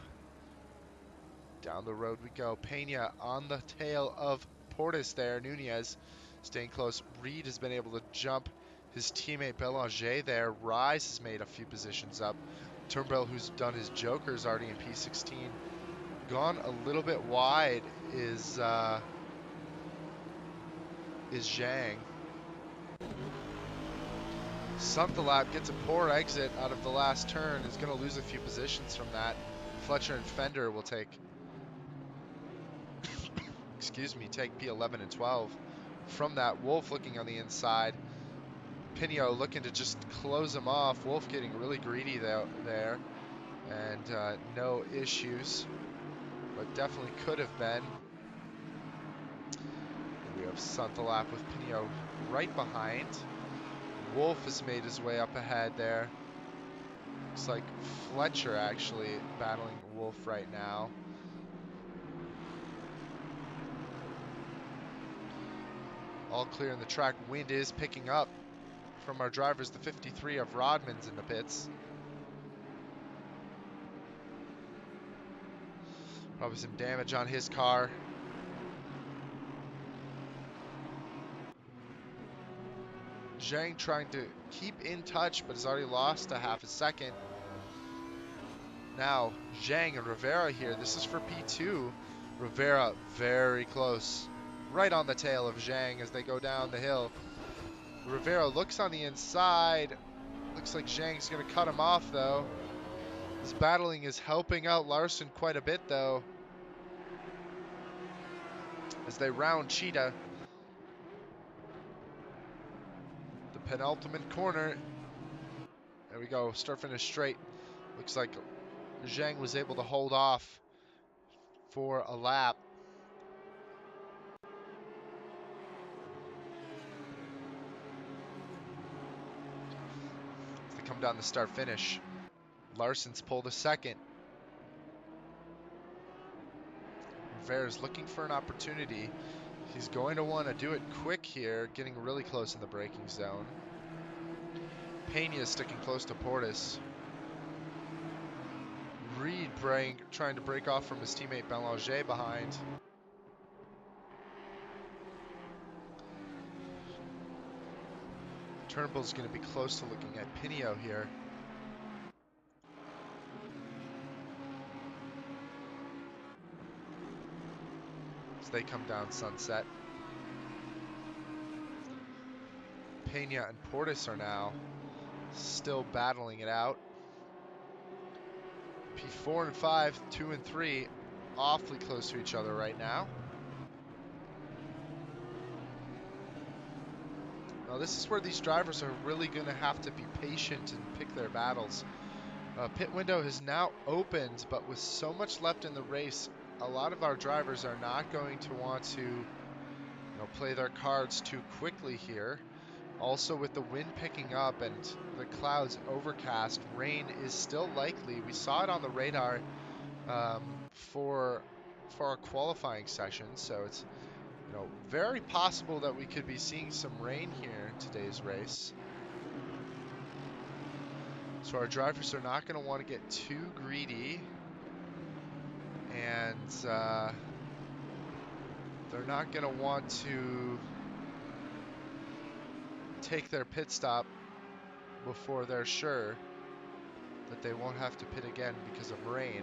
Down the road we go. Pena on the tail of Portis there. Nunez staying close. Reed has been able to jump his teammate Belanger there. Rise has made a few positions up. Turnbull, who's done his jokers already in P16, gone a little bit wide is Zhang. Sunthalap gets a poor exit out of the last turn, is going to lose a few positions from that. Fletcher and Fender will take, excuse me, take P11 and 12 from that. Wolf looking on the inside. Pinho looking to just close him off. Wolf getting really greedy there, and no issues, but definitely could have been. We have Sunthalap with Pinho right behind. Wolf has made his way up ahead there. Looks like Fletcher actually battling Wolf right now. All clear in the track. Wind is picking up from our drivers. The 53 of Rodman's in the pits. Probably some damage on his car. Zhang trying to keep in touch, but has already lost a half a second. Now, Zhang and Rivera here. This is for P2. Rivera very close. Right on the tail of Zhang as they go down the hill. Rivera looks on the inside. Looks like Zhang's going to cut him off, though. His battling is helping out Larson quite a bit, though, as they round Cheetah. The penultimate corner. There we go. Start finish straight. Looks like Zhang was able to hold off for a lap. As they come down the start finish. Larson's pulled a second. Rivera's looking for an opportunity. He's going to want to do it quick here, getting really close in the braking zone. Pena sticking close to Portis. Reed trying to break off from his teammate Belanger behind. Turnbull's going to be close to looking at Pinho here. As they come down Sunset. Pena and Portis are now still battling it out. P4 and 5, 2 and 3, awfully close to each other right now. Now this is where these drivers are really going to have to be patient and pick their battles. Pit window has now opened, but with so much left in the race, a lot of our drivers are not going to want to play their cards too quickly here. Also, with the wind picking up and the clouds overcast, rain is still likely. We saw it on the radar for our qualifying session, so it's very possible that we could be seeing some rain here in today's race. So our drivers are not going to want to get too greedy, and they're not going to want to take their pit stop before they're sure that they won't have to pit again because of rain.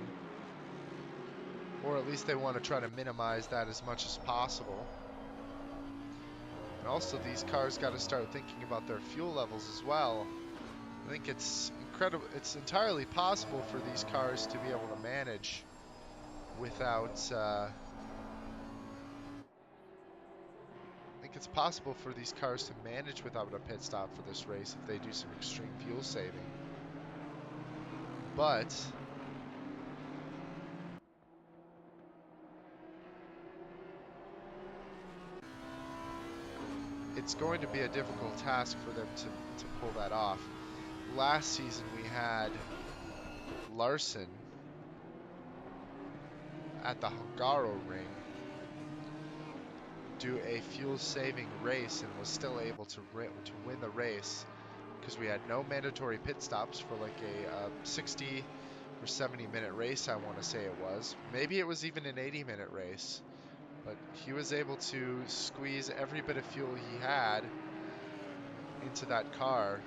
Or at least they want to try to minimize that as much as possible. And also these cars got to start thinking about their fuel levels as well. I think it's incredible. It's entirely possible for these cars to be able to manage without I think it's possible for these cars to manage without a pit stop for this race if they do some extreme fuel saving. But it's going to be a difficult task for them to pull that off. Last season we had Larson at the Hungaroring do a fuel-saving race and was still able to win the race because we had no mandatory pit stops for like a 60 or 70-minute race, I want to say it was. Maybe it was even an 80-minute race. But he was able to squeeze every bit of fuel he had into that car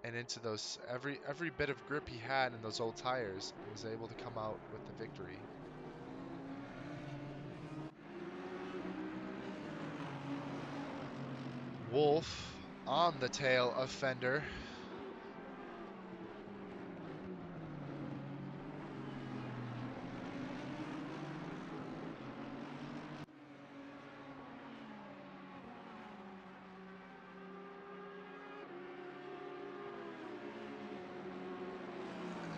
and into those every bit of grip he had in those old tires, and was able to come out with the victory. Wolf on the tail of Fender.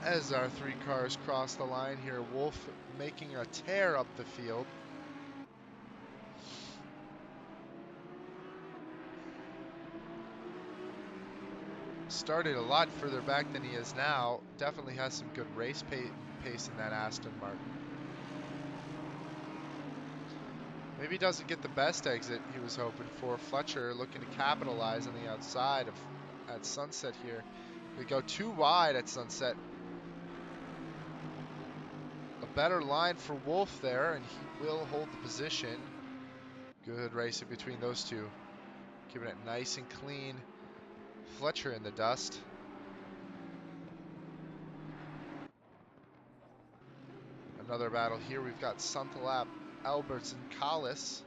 As our three cars cross the line here, Wolf making a tear up the field. Started a lot further back than he is now. Definitely has some good race pace in that Aston Martin. Maybe doesn't get the best exit he was hoping for. Fletcher looking to capitalize on the outside at Sunset here. They go too wide at Sunset. A better line for Wolf there, and he will hold the position. Good racing between those two. Keeping it nice and clean. Fletcher in the dust. Another battle here. We've got Santalap, Alberts, and Collis.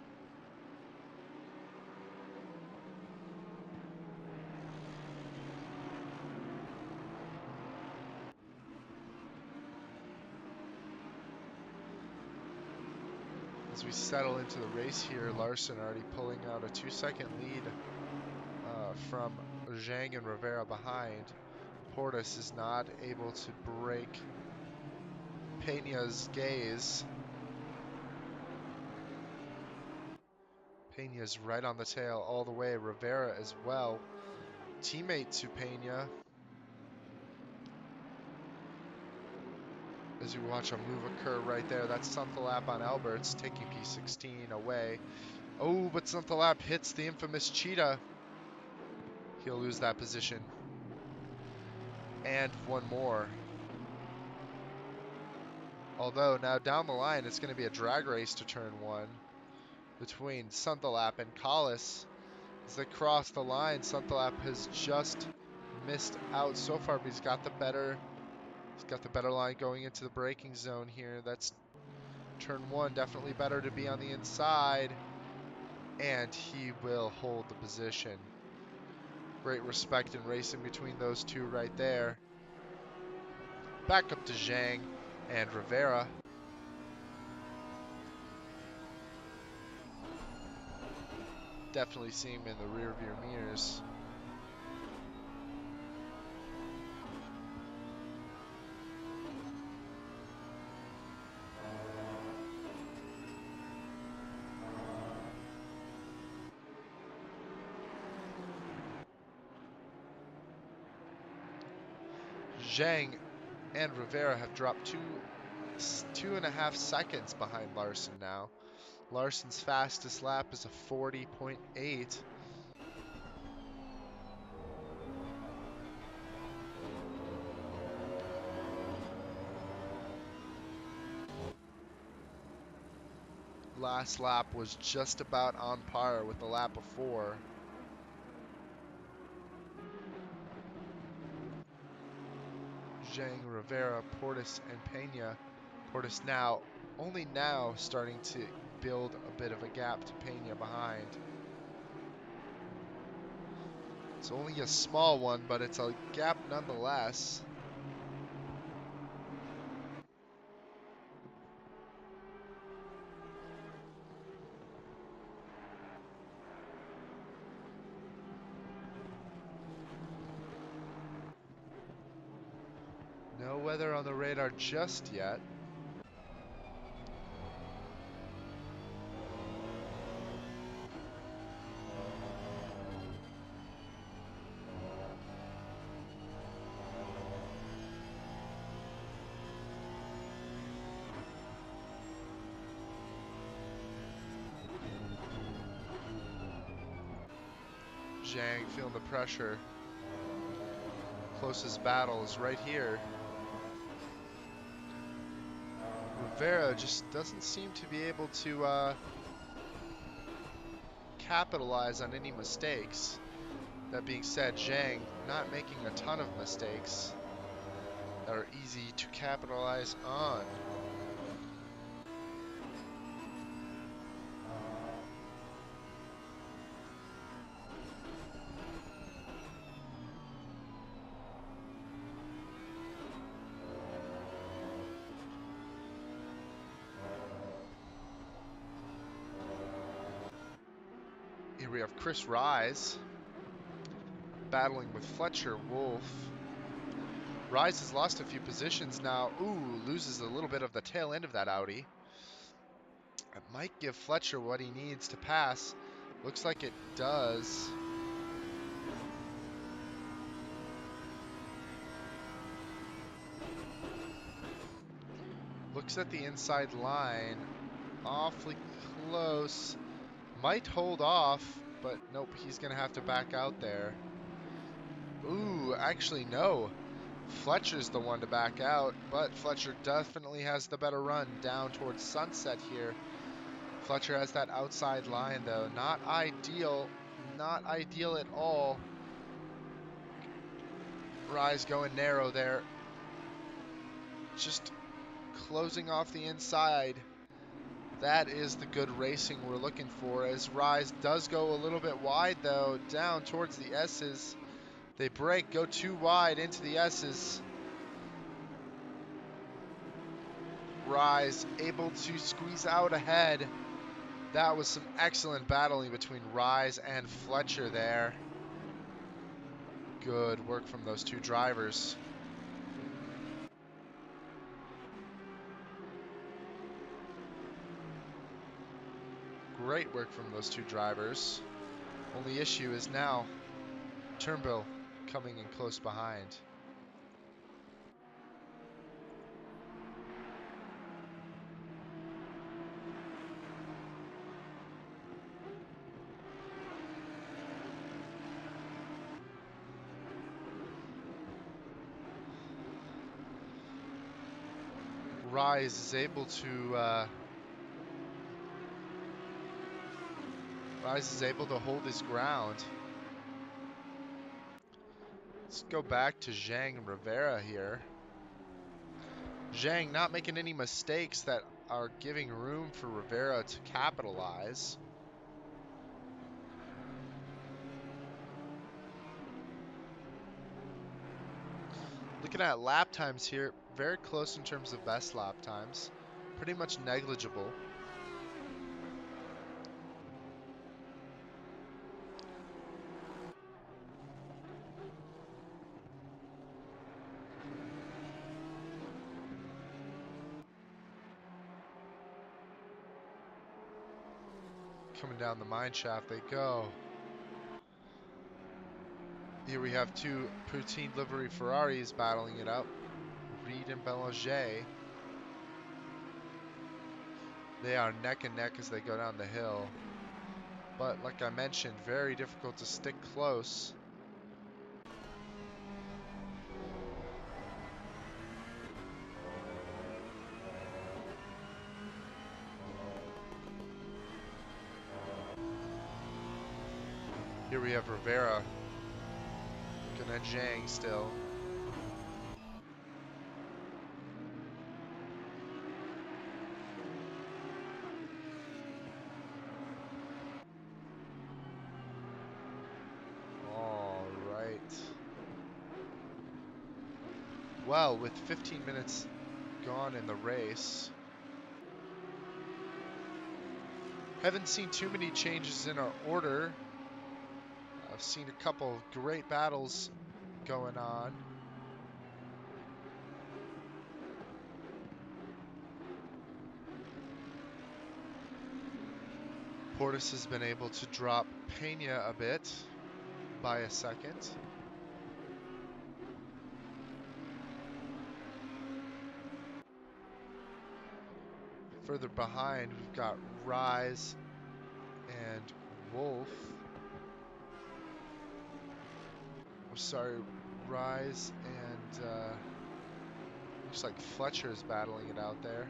As we settle into the race here, Larson already pulling out a 2-second lead from Zhang and Rivera behind. Portis is not able to break Pena's gaze. Pena's right on the tail all the way. Rivera as well. Teammate to Pena. As you watch a move occur right there, that's Santalap on Alberts, taking P16 away. Oh, but Santalap hits the infamous Cheetah. He'll lose that position. And one more. Although now down the line, it's going to be a drag race to turn one between Santalap and Collis. As they cross the line, Santalap has just missed out so far, but he's got the better line going into the braking zone here. That's turn one, definitely better to be on the inside. And he will hold the position. Great respect and racing between those two right there. Back up to Zhang and Rivera. Definitely see him in the rear view mirrors. Zhang and Rivera have dropped 2.5 seconds behind Larson now. Larson's fastest lap is a 40.8. Last lap was just about on par with the lap before. Zhang, Rivera, Portis, and Pena. Portis only now starting to build a bit of a gap to Pena behind. It's only a small one, but it's a gap nonetheless. No weather on the radar just yet. Zhang feeling the pressure. Closest battle is right here. Rivera just doesn't seem to be able to capitalize on any mistakes. That being said, Zhang not making a ton of mistakes that are easy to capitalize on. Here we have Chris Rise battling with Fletcher Wolf. Rise has lost a few positions now. Ooh, loses a little bit of the tail end of that Audi. It might give Fletcher what he needs to pass. Looks like it does. Looks at the inside line. Awfully close. Might hold off, but nope, he's going to have to back out there. Ooh, actually no. Fletcher's the one to back out, but Fletcher definitely has the better run down towards Sunset here. Fletcher has that outside line though. Not ideal. Not ideal at all. Rise going narrow there. Just closing off the inside. That is the good racing we're looking for, as Rise does go a little bit wide though, down towards the S's. They break, go too wide into the S's. Rise able to squeeze out ahead. That was some excellent battling between Rise and Fletcher there. Good work from those two drivers. Great work from those two drivers. Only issue is now Turnbull coming in close behind. Rise is able to hold his ground. Let's go back to Zhang and Rivera here. Zhang not making any mistakes that are giving room for Rivera to capitalize. Looking at lap times here, very close in terms of best lap times. Pretty much negligible. Coming down the mine shaft they go. Here we have two Poutine livery Ferraris battling it out. Reed and Belanger. They are neck and neck as they go down the hill. But like I mentioned, very difficult to stick close. Here we have Rivera. Looking at Zhang still. All right. Well, with 15 minutes gone in the race, haven't seen too many changes in our order. I've seen a couple of great battles going on. Portis has been able to drop Pena a bit by a second. Further behind, we've got Rise and Wolf. Oh, sorry, Rise and looks like Fletcher's battling it out there.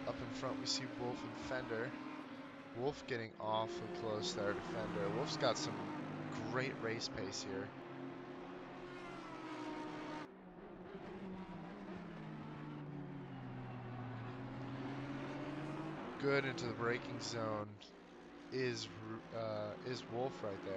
Up in front, we see Wolf and Fender. Wolf getting awfully close to our defender. Wolf's got some great race pace here. Good into the braking zone is Wolf right there.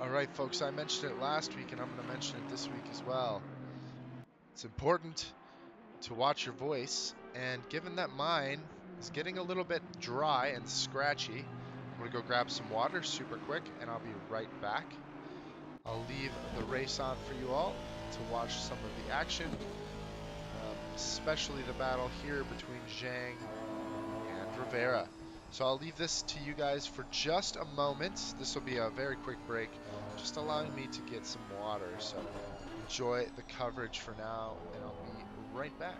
All right, folks, I mentioned it last week and I'm going to mention it this week as well. It's important to watch your voice, and given that mine is getting a little bit dry and scratchy, I'm going to go grab some water super quick and I'll be right back. I'll leave the race on for you all to watch some of the action, especially the battle here between Zhang and Rivera. So I'll leave this to you guys for just a moment. This will be a very quick break, just allowing me to get some water. So enjoy the coverage for now, and I'll be right back.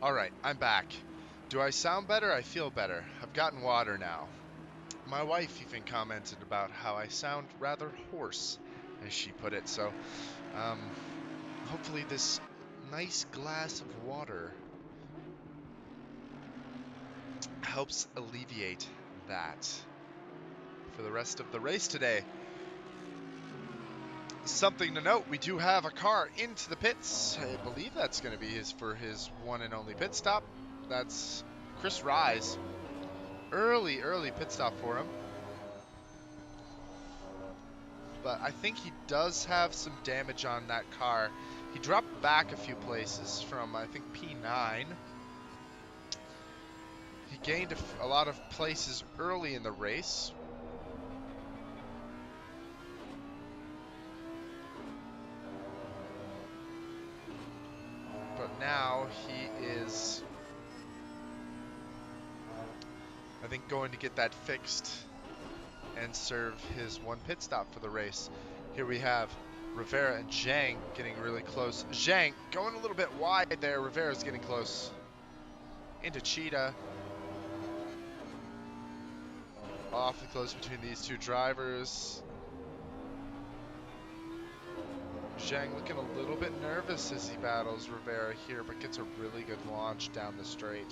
All right, I'm back. Do I sound better? I feel better. I've gotten water now. My wife even commented about how I sound rather hoarse, as she put it. So, hopefully this nice glass of water helps alleviate that for the rest of the race today. Something to note, we do have a car into the pits. I believe that's going to be for his one and only pit stop. That's Chris Rise. Early pit stop for him. But I think he does have some damage on that car. He dropped back a few places from, I think, P9. He gained a lot of places early in the race. But now he is I think going to get that fixed and serve his one pit stop for the race. Here we have Rivera and Zhang getting really close. Zhang going a little bit wide there. Rivera's getting close into Cheetah. Awfully close between these two drivers. Zhang looking a little bit nervous as he battles Rivera here, but gets a really good launch down the straight.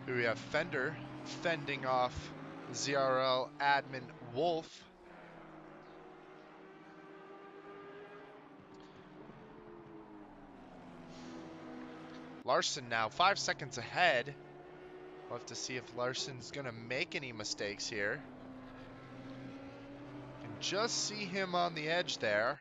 Here we have Fender fending off ZRL admin Wolf. Larson now 5 seconds ahead. We'll have to see if Larson's going to make any mistakes here. Can just see him on the edge there.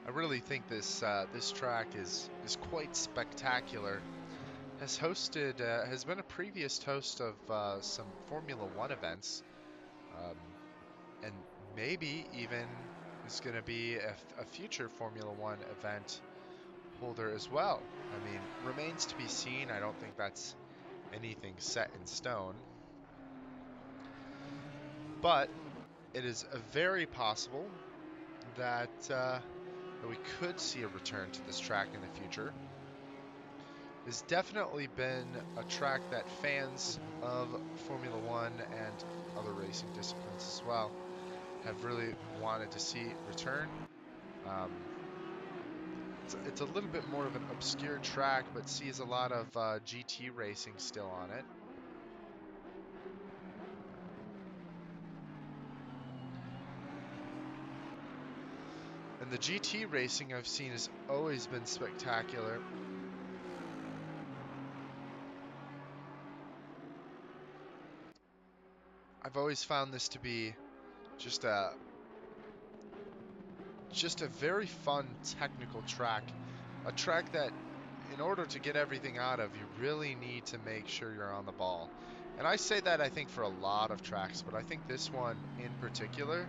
I really think this this track is quite spectacular. Has been a previous host of some Formula One events, and maybe even is going to be a future Formula One event holder as well. I mean, remains to be seen. I don't think that's anything set in stone, but it is very possible that we could see a return to this track in the future. It's definitely been a track that fans of Formula One and other racing disciplines as well have really wanted to see return. It's a little bit more of an obscure track, but sees a lot of GT racing still on it. And the GT racing I've seen has always been spectacular. I've always found this to be just a very fun technical track. A track that, in order to get everything out of, you really need to make sure you're on the ball. And I say that, I think, for a lot of tracks, but I think this one in particular,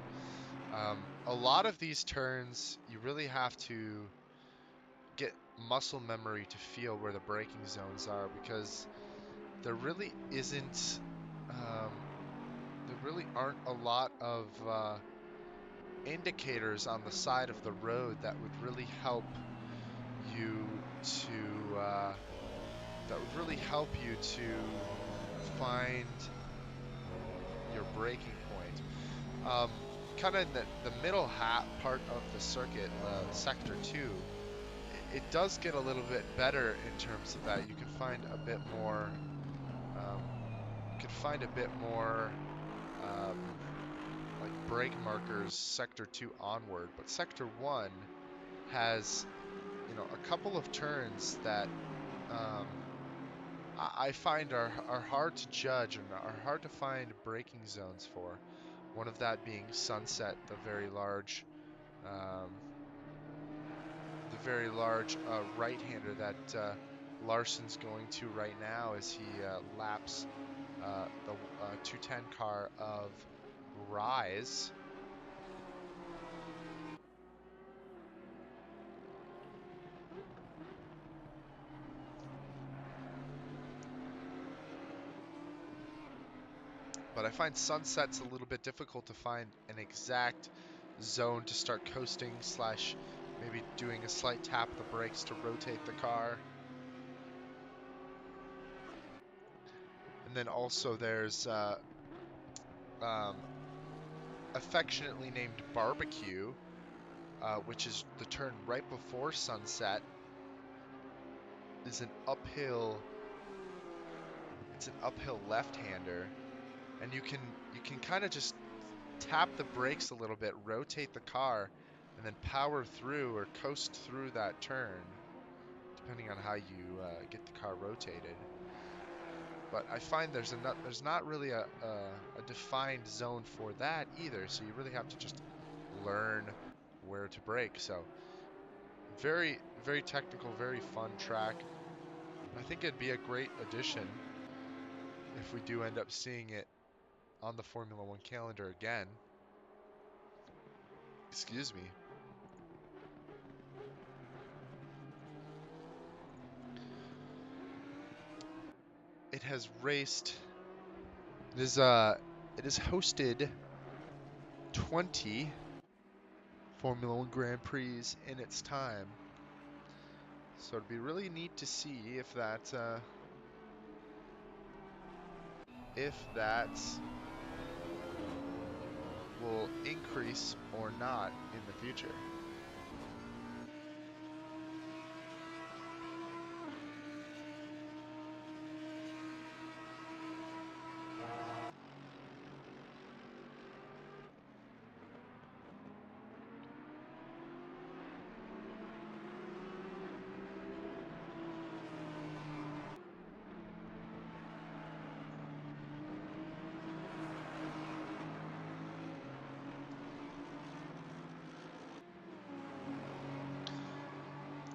a lot of these turns, you really have to get muscle memory to feel where the braking zones are, because there really isn't, there really aren't a lot of indicators on the side of the road that would really help you to find your braking point. Kind of in the middle part of the circuit, sector 2, it does get a little bit better in terms of that. You can find a bit more. Like brake markers sector 2 onward, but sector 1 has, you know, a couple of turns that I find are hard to judge and are hard to find braking zones for. One of that being Sunset, the very large right-hander that Larson's going to right now as he laps the 210 car of Rise. But I find Sunset's a little bit difficult to find an exact zone to start coasting slash maybe doing a slight tap of the brakes to rotate the car. And then also there's affectionately named Barbecue, which is the turn right before Sunset, is an uphill. It's an uphill left-hander and you can kind of just tap the brakes a little bit, rotate the car, and then power through or coast through that turn, depending on how you get the car rotated. But I find there's not really a defined zone for that either, so you really have to just learn where to brake. So very, very technical, very fun track. I think it'd be a great addition if we do end up seeing it on the Formula One calendar again. Excuse me. It has raced. It has hosted 20 Formula One Grand Prix in its time. So it'd be really neat to see if that will increase or not in the future.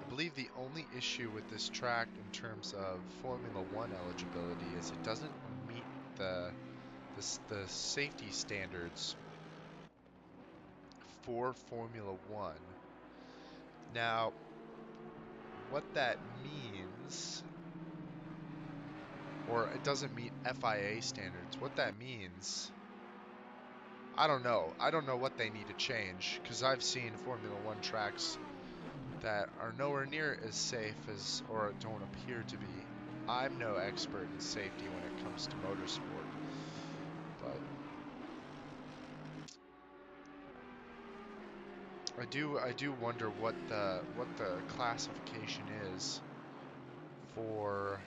I believe the only issue with this track in terms of Formula One eligibility is it doesn't meet the safety standards for Formula One. Now, what that means, or it doesn't meet FIA standards, what that means, I don't know. I don't know what they need to change, because I've seen Formula One tracks that are nowhere near as safe as, or don't appear to be. I'm no expert in safety when it comes to motorsport, but I do wonder what the classification is for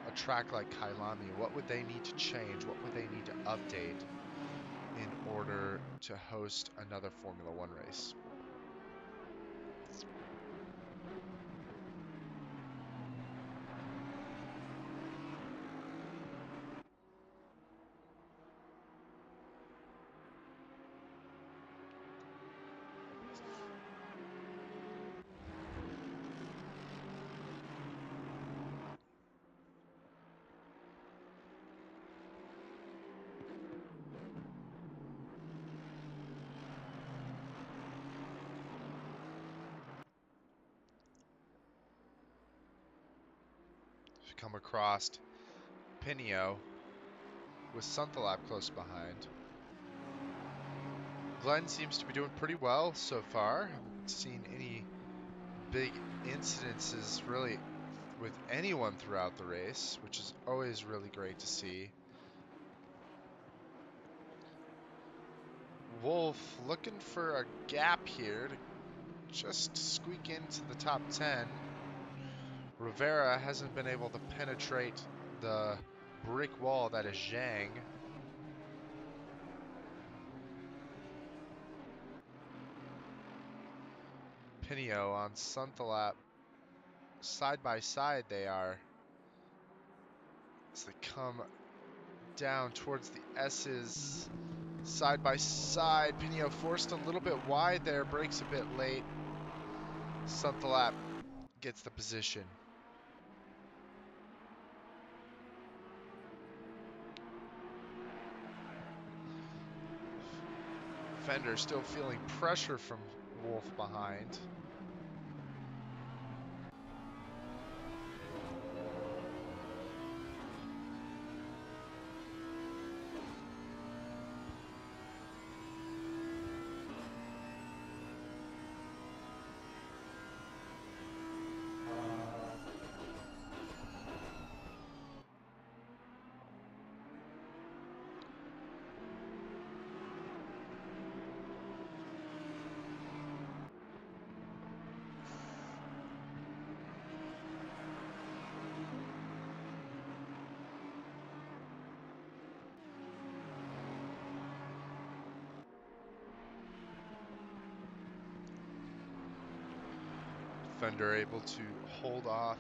a track like Kyalami. What would they need to change? What would they need to update in order to host another Formula One race? Come across Pinio with Sunthalap close behind. Glenn seems to be doing pretty well so far. Haven't seen any big incidences really with anyone throughout the race, which is always really great to see. Wolf looking for a gap here to just squeak into the top 10. Rivera hasn't been able to penetrate the brick wall that is Zhang. Pinio on Sunthalap. Side by side they are. As they come down towards the S's. Side by side. Pinio forced a little bit wide there. Brakes a bit late. Sunthalap gets the position. Fender still feeling pressure from Wolf behind. Fender able to hold off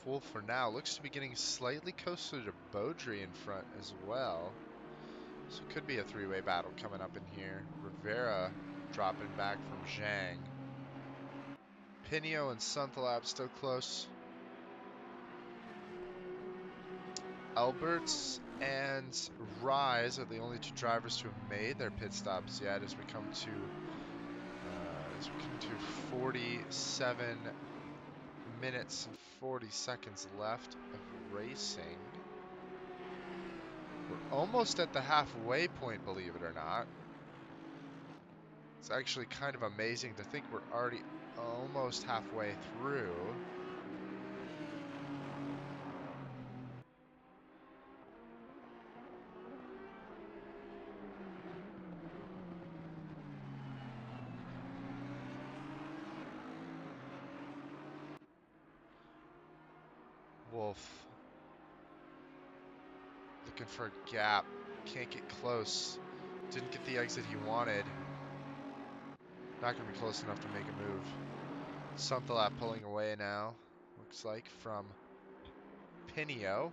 Wolf for now. Looks to be getting slightly closer to Beaudry in front as well. So it could be a three-way battle coming up in here. Rivera dropping back from Zhang. Pinio and Sunthalab still close. Alberts and Rise are the only two drivers to have made their pit stops yet as we come to 47 minutes and 40 seconds left of racing. We're almost at the halfway point, believe it or not. It's actually kind of amazing to think we're already almost halfway through. Wolf looking for a gap. Can't get close. Didn't get the exit he wanted. Not going to be close enough to make a move. Sunthalap pulling away now. Looks like from Pinio.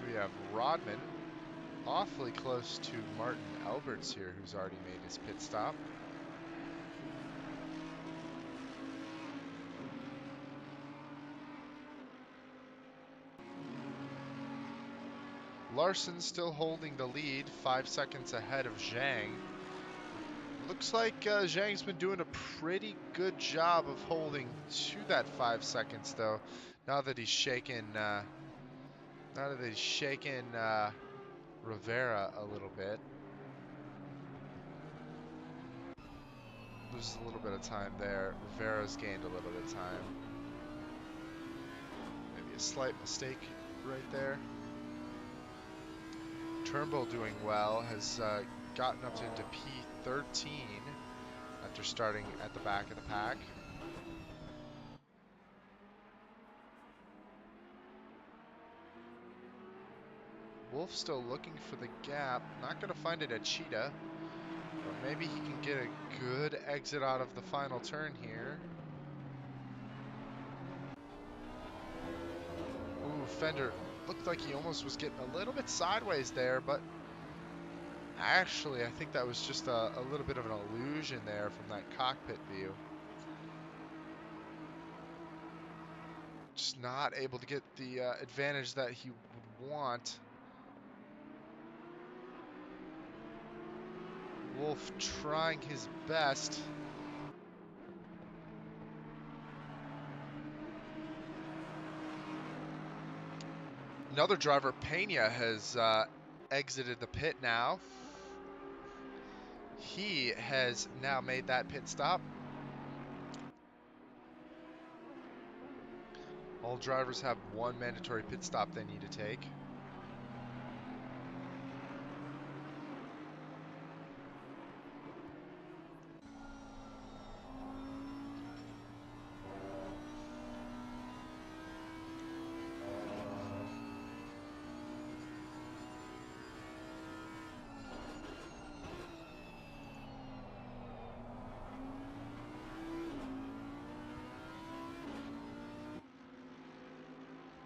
We have Rodman awfully close to Martin Alberts here, who's already made his pit stop. Larson still holding the lead, 5 seconds ahead of Zhang. Looks like Zhang's been doing a pretty good job of holding to that 5 seconds, though. Now that he's shaken, Rivera a little bit. Loses a little bit of time there. Rivera's gained a little bit of time. Maybe a slight mistake right there. Turnbull doing well, has gotten up into P13 after starting at the back of the pack. Wolf still looking for the gap. Not going to find it at Cheetah. But maybe he can get a good exit out of the final turn here. Ooh, Fender looked like he almost was getting a little bit sideways there, but actually I think that was just a little bit of an illusion there from that cockpit view. Just not able to get the advantage that he would want. Wolf trying his best. Another driver, Pena, has exited the pit now. He has now made that pit stop. All drivers have one mandatory pit stop they need to take.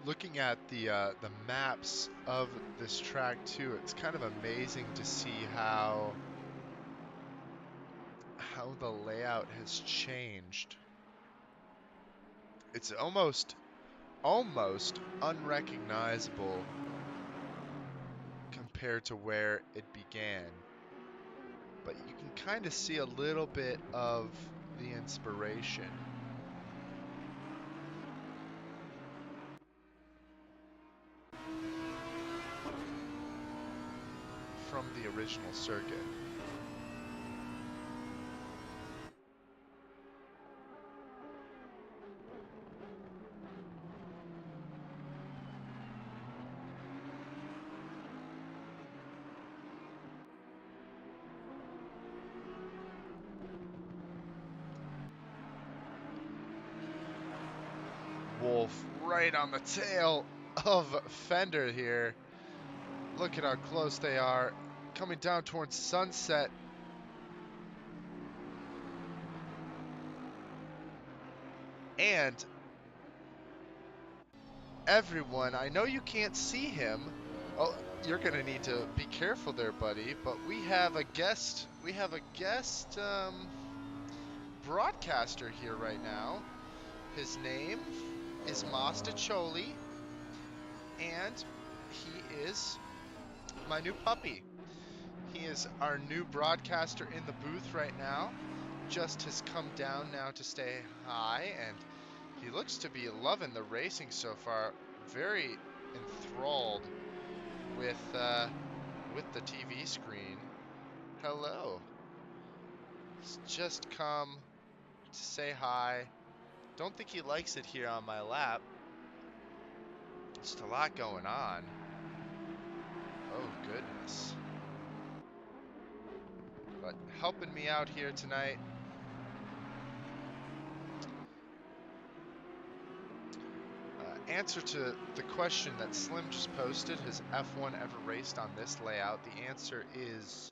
Looking at the maps of this track too, it's kind of amazing to see how the layout has changed. It's almost unrecognizable compared to where it began. But you can kind of see a little bit of the inspiration from the original circuit. Wolf right on the tail of Fender here. Look at how close they are. Coming down towards Sunset. And everyone, I know you can't see him. Oh, you're gonna need to be careful there, buddy. But we have a guest. We have a guest broadcaster here right now. His name is Masta Choli, and he is my new puppy. He is our new broadcaster in the booth right now. Just has come down now to say hi, and he looks to be loving the racing so far. Very enthralled with the TV screen. Hello. He's just come to say hi. Don't think he likes it here on my lap. Just a lot going on. Oh goodness. But helping me out here tonight. Answer to the question that Slim just posted, has F1 ever raced on this layout? The answer is,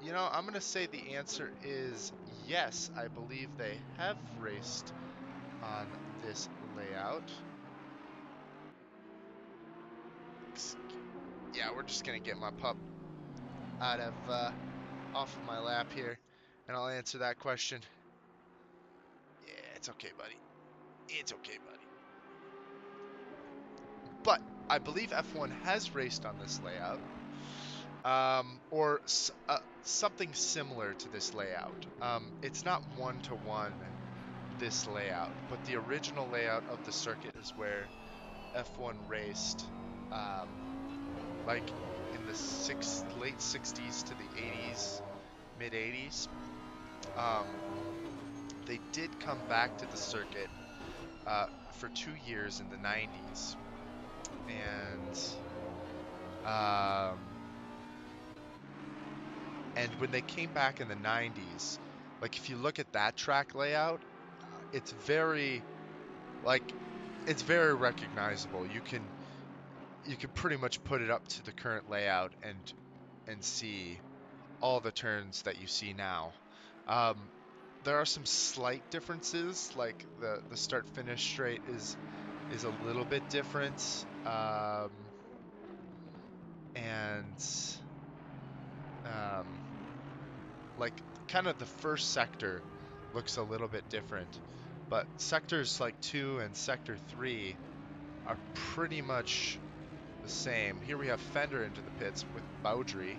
you know, I'm going to say the answer is yes. I believe they have raced on this layout. Yeah, we're just going to get my pup out of, off of my lap here, and I'll answer that question. Yeah, it's okay, buddy. It's okay, buddy. But I believe F1 has raced on this layout, or something similar to this layout. It's not one-to-one this layout, but the original layout of the circuit is where F1 raced, like in the late 60s to the 80s, mid 80s. They did come back to the circuit for 2 years in the 90s, and when they came back in the 90s, like if you look at that track layout, it's very recognizable. You can pretty much put it up to the current layout and see all the turns that you see now. There are some slight differences, like the start finish straight is a little bit different, and like kind of the first sector looks a little bit different, but sectors like 2 and sector 3 are pretty much the same. Here we have Fender into the pits with Bowdry.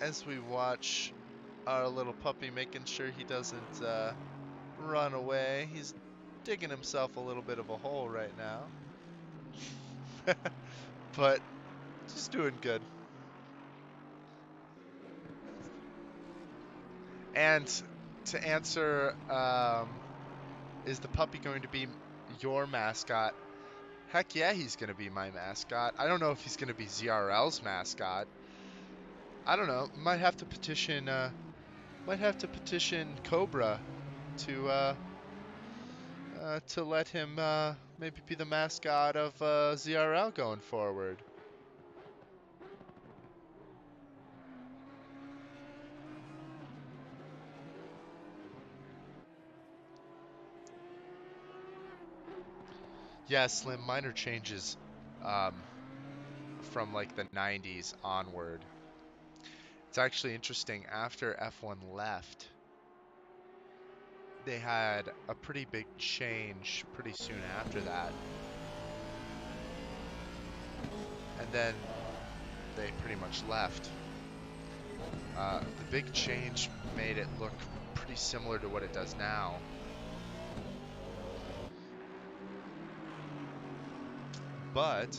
As we watch our little puppy, making sure he doesn't run away. He's digging himself a little bit of a hole right now. But just doing good. And to answer, is the puppy going to be your mascot? Heck yeah, he's going to be my mascot. I don't know if he's going to be ZRL's mascot. I don't know. Might have to petition Cobra to let him maybe be the mascot of ZRL going forward. Yeah, Slim, minor changes from like the 90s onward. It's actually interesting, after F1 left, they had a pretty big change pretty soon after that. And then they pretty much left. The big change made it look pretty similar to what it does now. But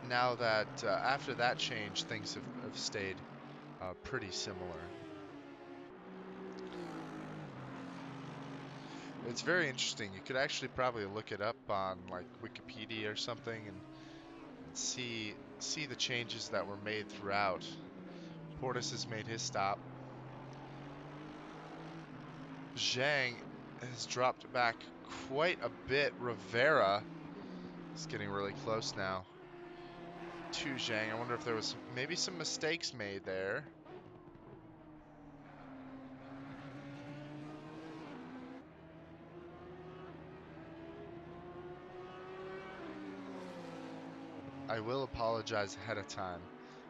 now that after that change, things have stayed pretty similar. It's very interesting. You could actually probably look it up on like Wikipedia or something and see the changes that were made throughout. Portis has made his stop. Zhang has dropped back quite a bit. Rivera is getting really close now to Zhang. I wonder if there was maybe some mistakes made there. I will apologize ahead of time.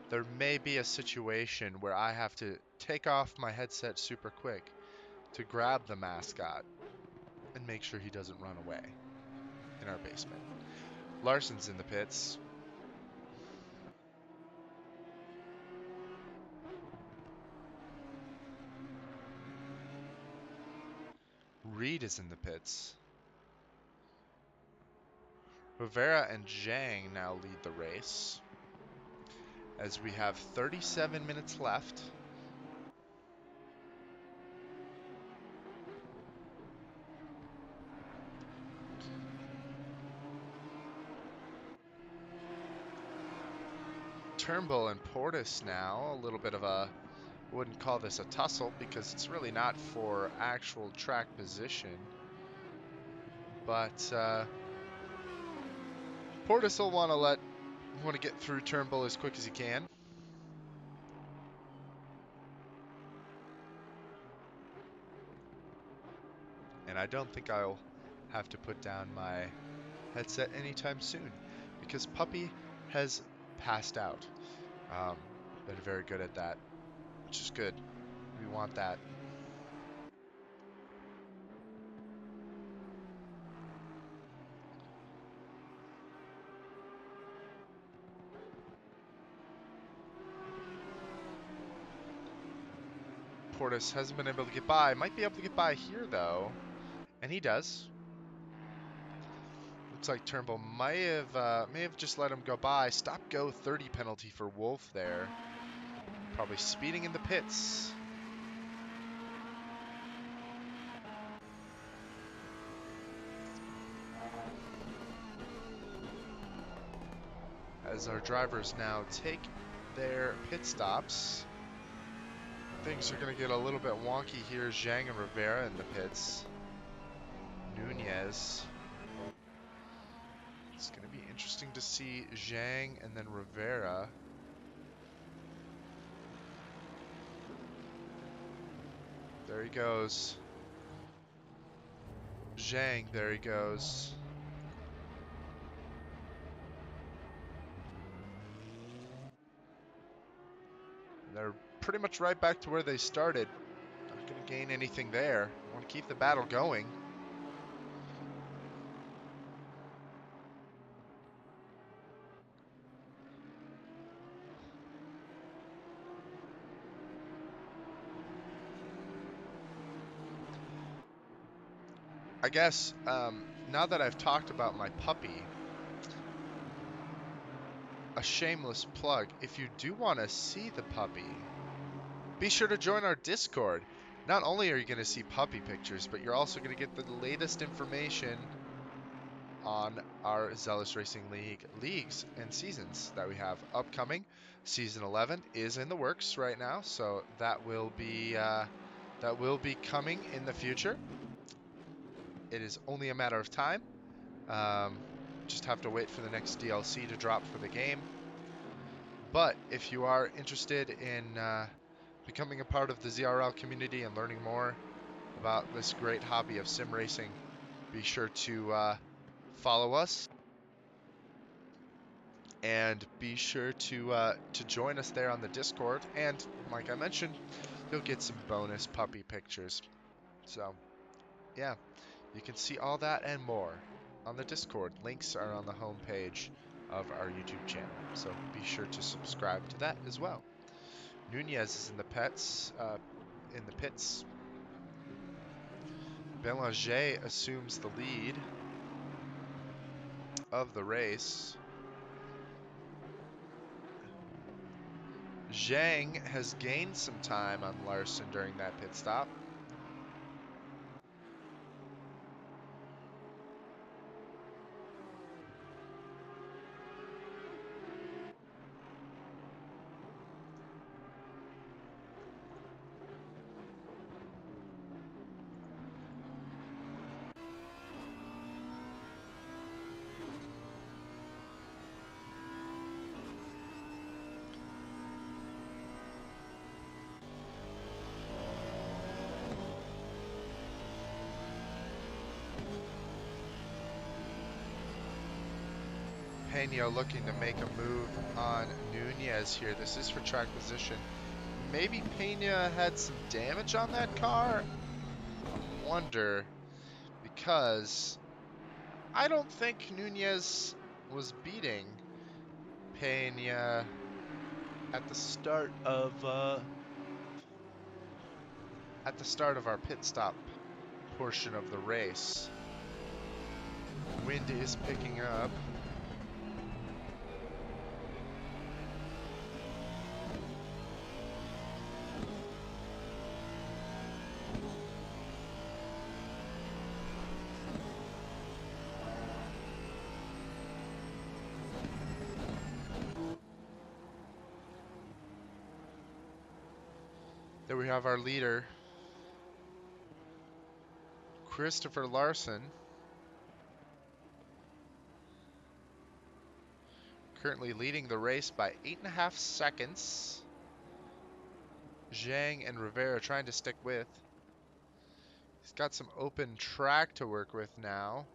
There may be a situation where I have to take off my headset super quick to grab the mascot and make sure he doesn't run away in our basement. Larson's in the pits. Reed is in the pits. Rivera and Zhang now lead the race as we have 37 minutes left. Turnbull and Portis now, a little bit of a, wouldn't call this a tussle because it's really not for actual track position. But Portis will want to get through Turnbull as quick as he can. And I don't think I'll have to put down my headset anytime soon because Puppy has passed out. Been very good at that, which is good. We want that. Portis hasn't been able to get by. Might be able to get by here, though. And he does. Looks like Turnbull may have just let him go by. Stop-go 30 penalty for Wolf there. Probably speeding in the pits. As our drivers now take their pit stops. Things are going to get a little bit wonky here. Zhang and Rivera in the pits. Nunez. It's going to be interesting to see Zhang and then Rivera. There he goes. Zhang, there he goes. They're pretty much right back to where they started. Not going to gain anything there. Want to keep the battle going. I guess now that I've talked about my puppy, a shameless plug. If you do want to see the puppy, be sure to join our Discord. Not only are you going to see puppy pictures, but you're also going to get the latest information on our Zealous Racing League leagues and seasons that we have upcoming. Season 11 is in the works right now, so that will be coming in the future. It is only a matter of time. Just have to wait for the next DLC to drop for the game. But if you are interested in becoming a part of the ZRL community and learning more about this great hobby of sim racing, be sure to follow us and be sure to join us there on the Discord. And like I mentioned, you'll get some bonus puppy pictures. So yeah, you can see all that and more on the Discord. Links are on the homepage of our YouTube channel, so be sure to subscribe to that as well. Nunez is in the pits. Belanger assumes the lead of the race. Zhang has gained some time on Larson during that pit stop. Pena looking to make a move on Nunez here. This is for track position. Maybe Pena had some damage on that car? I wonder, because I don't think Nunez was beating Pena at the start of our pit stop portion of the race. Wind is picking up. There we have our leader, Christopher Larson, currently leading the race by 8.5 seconds. Zhang and Rivera trying to stick with. He's got some open track to work with now.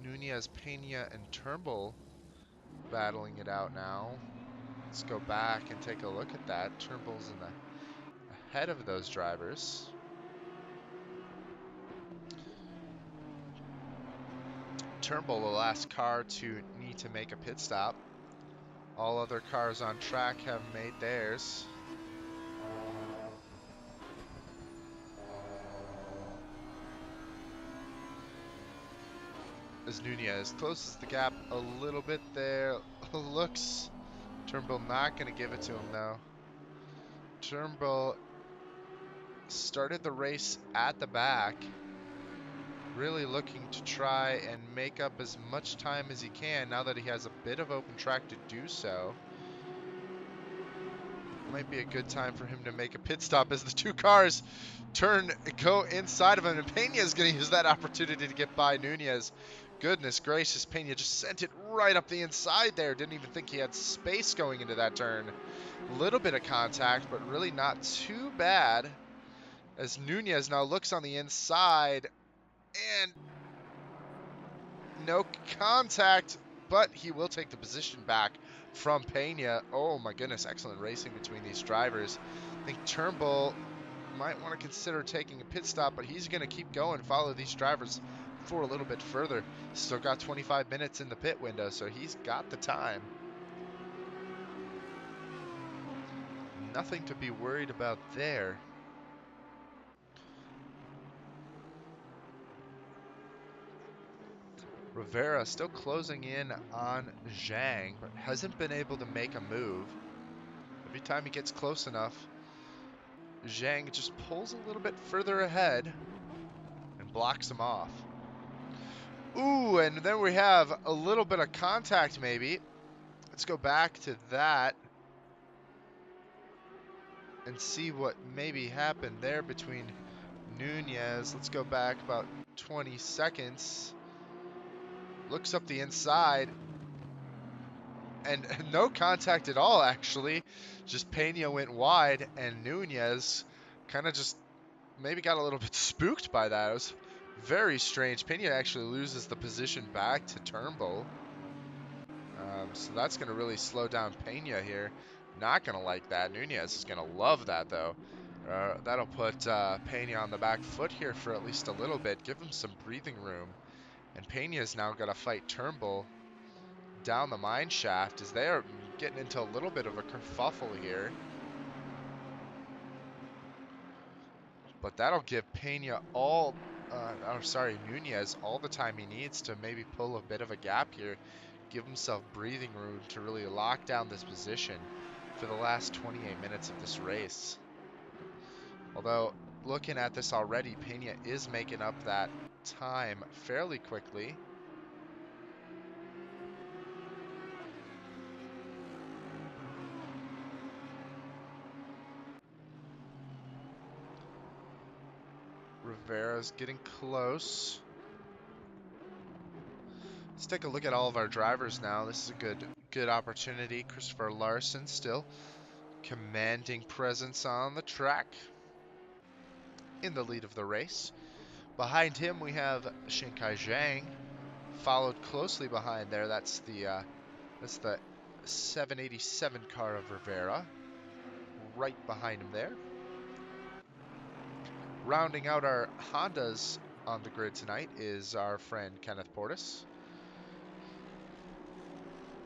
Nunez, Pena, and Turnbull battling it out now. Let's go back and take a look at that. Turnbull's in the ahead of those drivers. Turnbull, the last car to need to make a pit stop. All other cars on track have made theirs. As Nunez closes the gap a little bit there. Looks, Turnbull not going to give it to him though. Turnbull started the race at the back, really looking to try and make up as much time as he can now that he has a bit of open track to do so. Might be a good time for him to make a pit stop as the two cars go inside of him, and Pena is going to use that opportunity to get by Nunez. Goodness gracious, Pena just sent it right up the inside there. Didn't even think he had space going into that turn. A little bit of contact, but really not too bad, as Nunez now looks on the inside, and no contact, but he will take the position back from Pena. Oh my goodness, excellent racing between these drivers. I think Turnbull might want to consider taking a pit stop, but he's going to keep going, follow these drivers for a little bit further. Still got 25 minutes in the pit window, so he's got the time. Nothing to be worried about there. Rivera still closing in on Zhang, but hasn't been able to make a move. Every time he gets close enough, Zhang just pulls a little bit further ahead and blocks him off. Ooh, and then we have a little bit of contact maybe. Let's go back to that and see what maybe happened there between Nunez. Let's go back about 20 seconds. Looks up the inside, and no contact at all, actually. Just Pena went wide, and Nunez kind of just maybe got a little bit spooked by that. It was very strange. Pena actually loses the position back to Turnbull. So that's going to really slow down Pena here. Not going to like that. Nunez is going to love that, though. That'll put Pena on the back foot here for at least a little bit. Give him some breathing room. And Pena's now got to fight Turnbull down the mine shaft as they are getting into a little bit of a kerfuffle here. But that'll give Nunez all the time he needs to maybe pull a bit of a gap here. Give himself breathing room to really lock down this position for the last 28 minutes of this race. Although, looking at this already, Pena is making up that time fairly quickly. Rivera's getting close. Let's take a look at all of our drivers now. This is a good opportunity. Christopher Larson still commanding presence on the track in the lead of the race, Behind him, we have Shinkai Zhang, followed closely behind there. That's the 787 car of Rivera, right behind him there. Rounding out our Hondas on the grid tonight is our friend Kenneth Portis.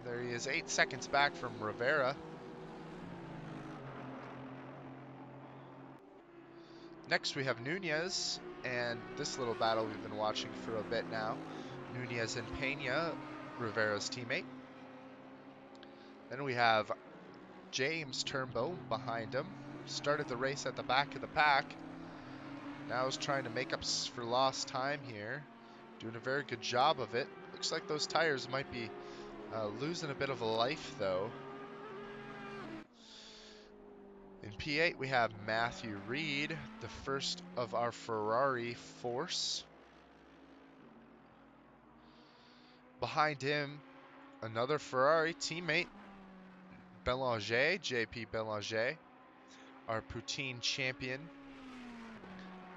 There he is, 8 seconds back from Rivera. Next we have Nunez, and this little battle we've been watching for a bit now. Nunez and Pena, Rivera's teammate. Then we have James Turnbull behind him. Started the race at the back of the pack. Now is trying to make up for lost time here. Doing a very good job of it. Looks like those tires might be losing a bit of life though. In P8 we have Matthew Reed, the first of our Ferrari force. Behind him, another Ferrari teammate, Belanger, JP Belanger, our poutine champion.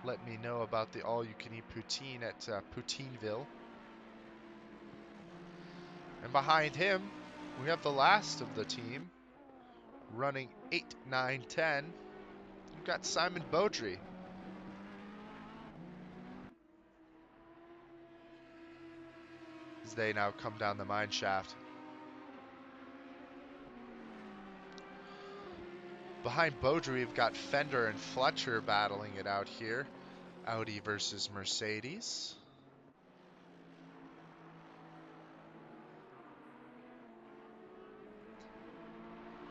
Let me know about the all-you-can-eat poutine at Poutineville. And behind him, we have the last of the team, running 8, 9, 10. We've got Simon Beaudry. As they now come down the mine shaft. Behind Beaudry, we've got Fender and Fletcher battling it out here. Audi versus Mercedes.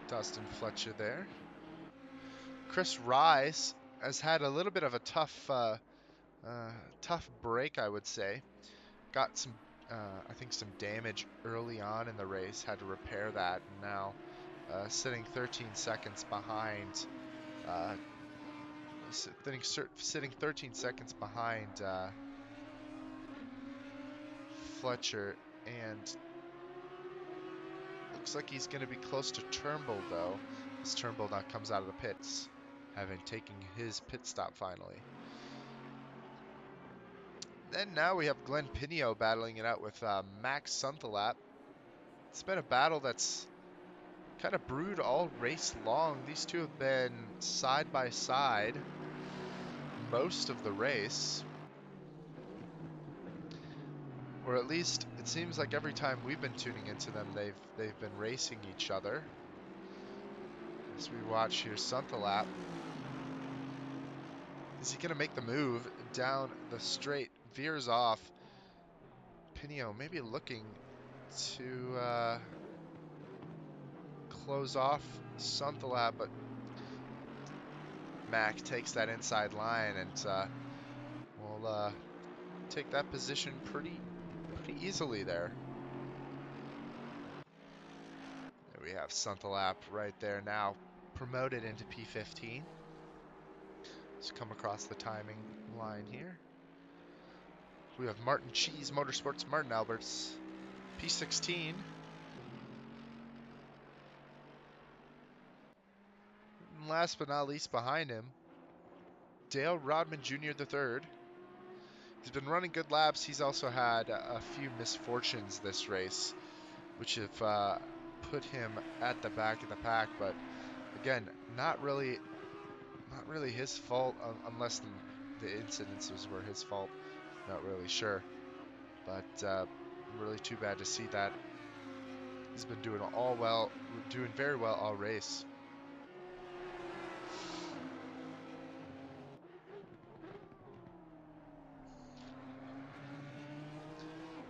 Dustin Fletcher there. Chris Rice has had a little bit of a tough break, I would say. Got some, I think, some damage early on in the race. Had to repair that, and now sitting 13 seconds behind. Sitting 13 seconds behind Fletcher, and looks like he's going to be close to Turnbull though. As Turnbull now comes out of the pits, having taken his pit stop finally. Then now we have Glenn Pinio battling it out with Max Sunthalap. It's been a battle that's kind of brewed all race long. These two have been side by side most of the race. Or at least it seems like every time we've been tuning into them, they've been racing each other. As we watch here, Sunthalap. Is he going to make the move down the straight? Veers off. Pinio maybe looking to close off Sunthalap, but Mac takes that inside line and will take that position pretty easily there. There we have Sunthalap right there now, promoted into P15. Let's come across the timing line here. We have Martin Cheese Motorsports, Martin Alberts, P16. And last but not least behind him, Dale Rodman Jr. III. He's been running good laps. He's also had a few misfortunes this race, which have put him at the back of the pack. But again, not really his fault, unless the incidences were his fault. Not really sure, but really too bad to see that. He's been doing very well all race.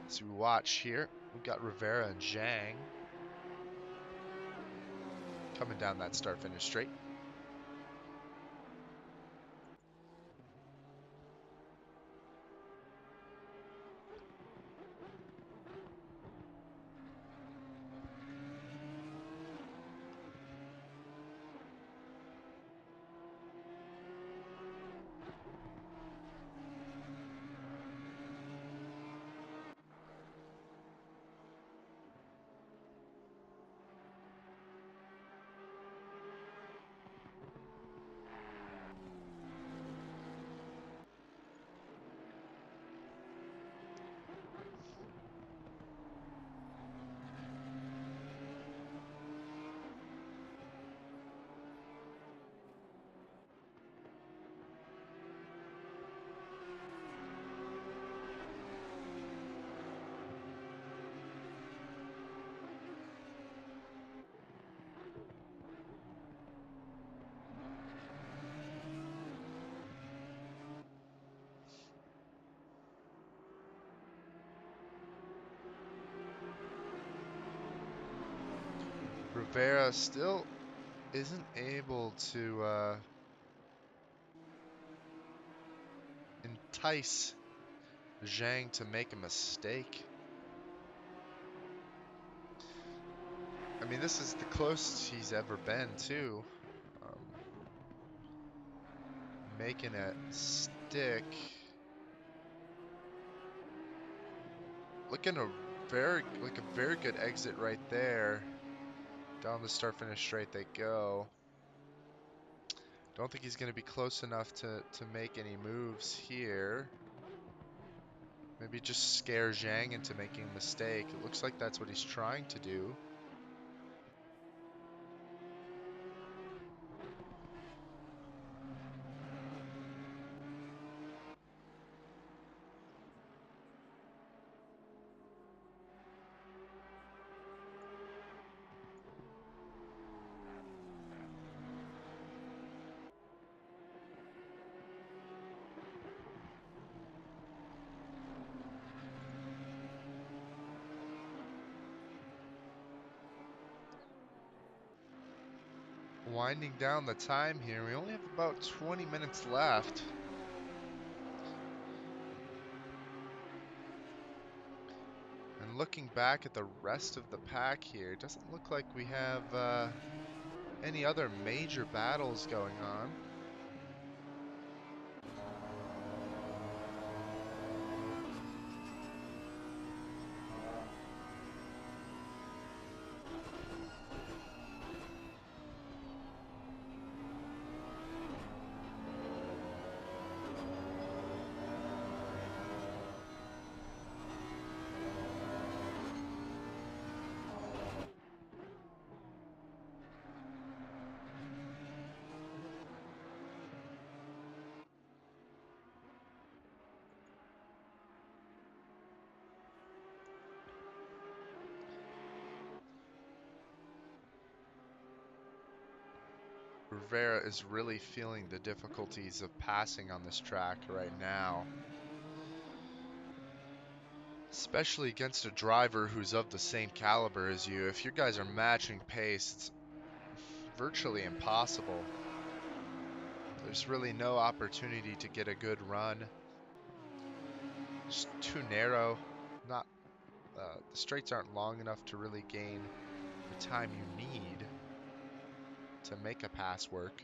So we watch here, we've got Rivera and Zhang coming down that start-finish straight. Rivera still isn't able to entice Zhang to make a mistake. I mean, this is the closest he's ever been, too. Um, making it stick. Looking a very good exit right there. Down the start finish straight they go. Don't think he's going to be close enough to make any moves here. Maybe just scare Zhang into making a mistake. It looks like that's what he's trying to do. Winding down the time here. We only have about 20 minutes left. And looking back at the rest of the pack here, it doesn't look like we have any other major battles going on. Rivera is really feeling the difficulties of passing on this track right now. Especially against a driver who's of the same caliber as you. If you guys are matching pace, it's virtually impossible. There's really no opportunity to get a good run. It's too narrow. Not the straights aren't long enough to really gain the time you need to make a pass work.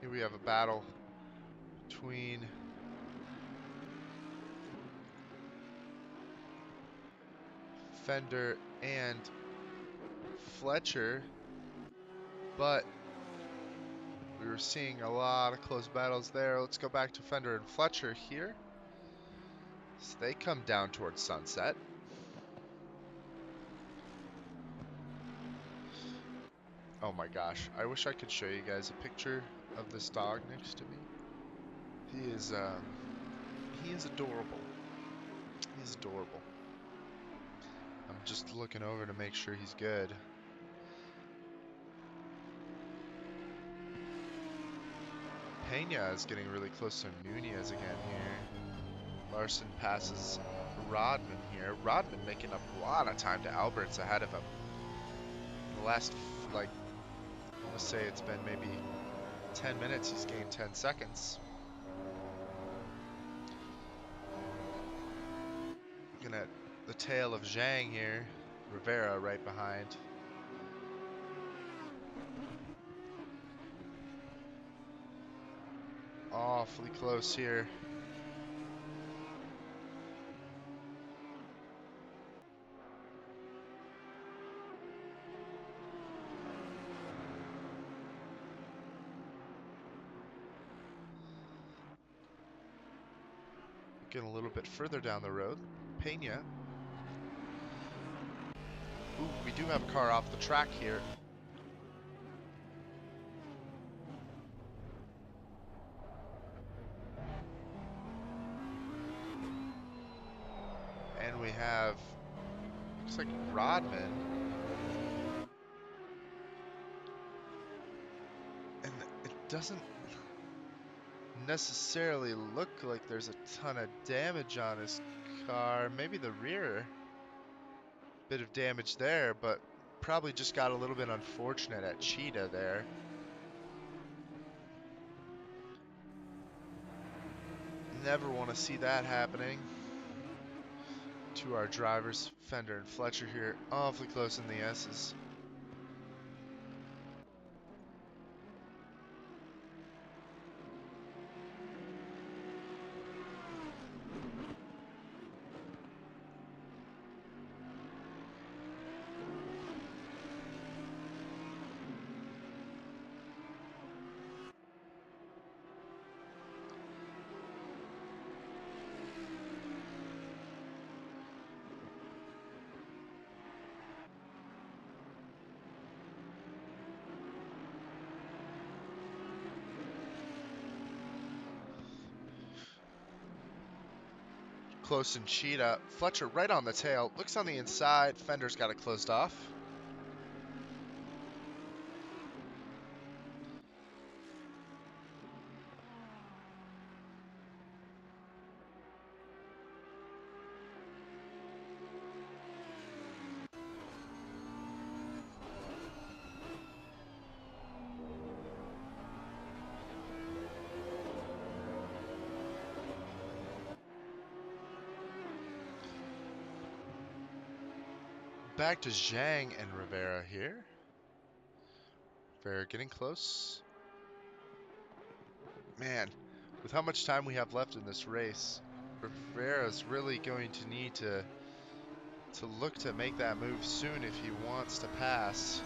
Here we have a battle between Fender and Fletcher, but we were seeing a lot of close battles there. Let's go back to Fender and Fletcher here. So they come down towards sunset. Oh my gosh, I wish I could show you guys a picture of this dog next to me. He is adorable. He's adorable. I'm just looking over to make sure he's good. Pena is getting really close to Nunez again here. Larson passes Rodman here. Rodman making up a lot of time to Albert's ahead of him. In the last, like, I want to say it's been maybe 10 minutes, he's gained 10 seconds. Looking at the tail of Zhang here. Rivera right behind. Awfully close here. Looking a little bit further down the road, Pena. Ooh, we do have a car off the track here. And we have, looks like Rodman. And it doesn't necessarily look like there's a ton of damage on his car. Maybe the rear, bit of damage there, but probably just got a little bit unfortunate at Cheetah there. Never want to see that happening to our drivers. Fender and Fletcher here, awfully close in the S's. Close and Cheetah. Fletcher right on the tail. Looks on the inside. Fender's got it closed off. Back to Zhang and Rivera here. Rivera getting close. Man, with how much time we have left in this race, Rivera's really going to need to look to make that move soon if he wants to pass.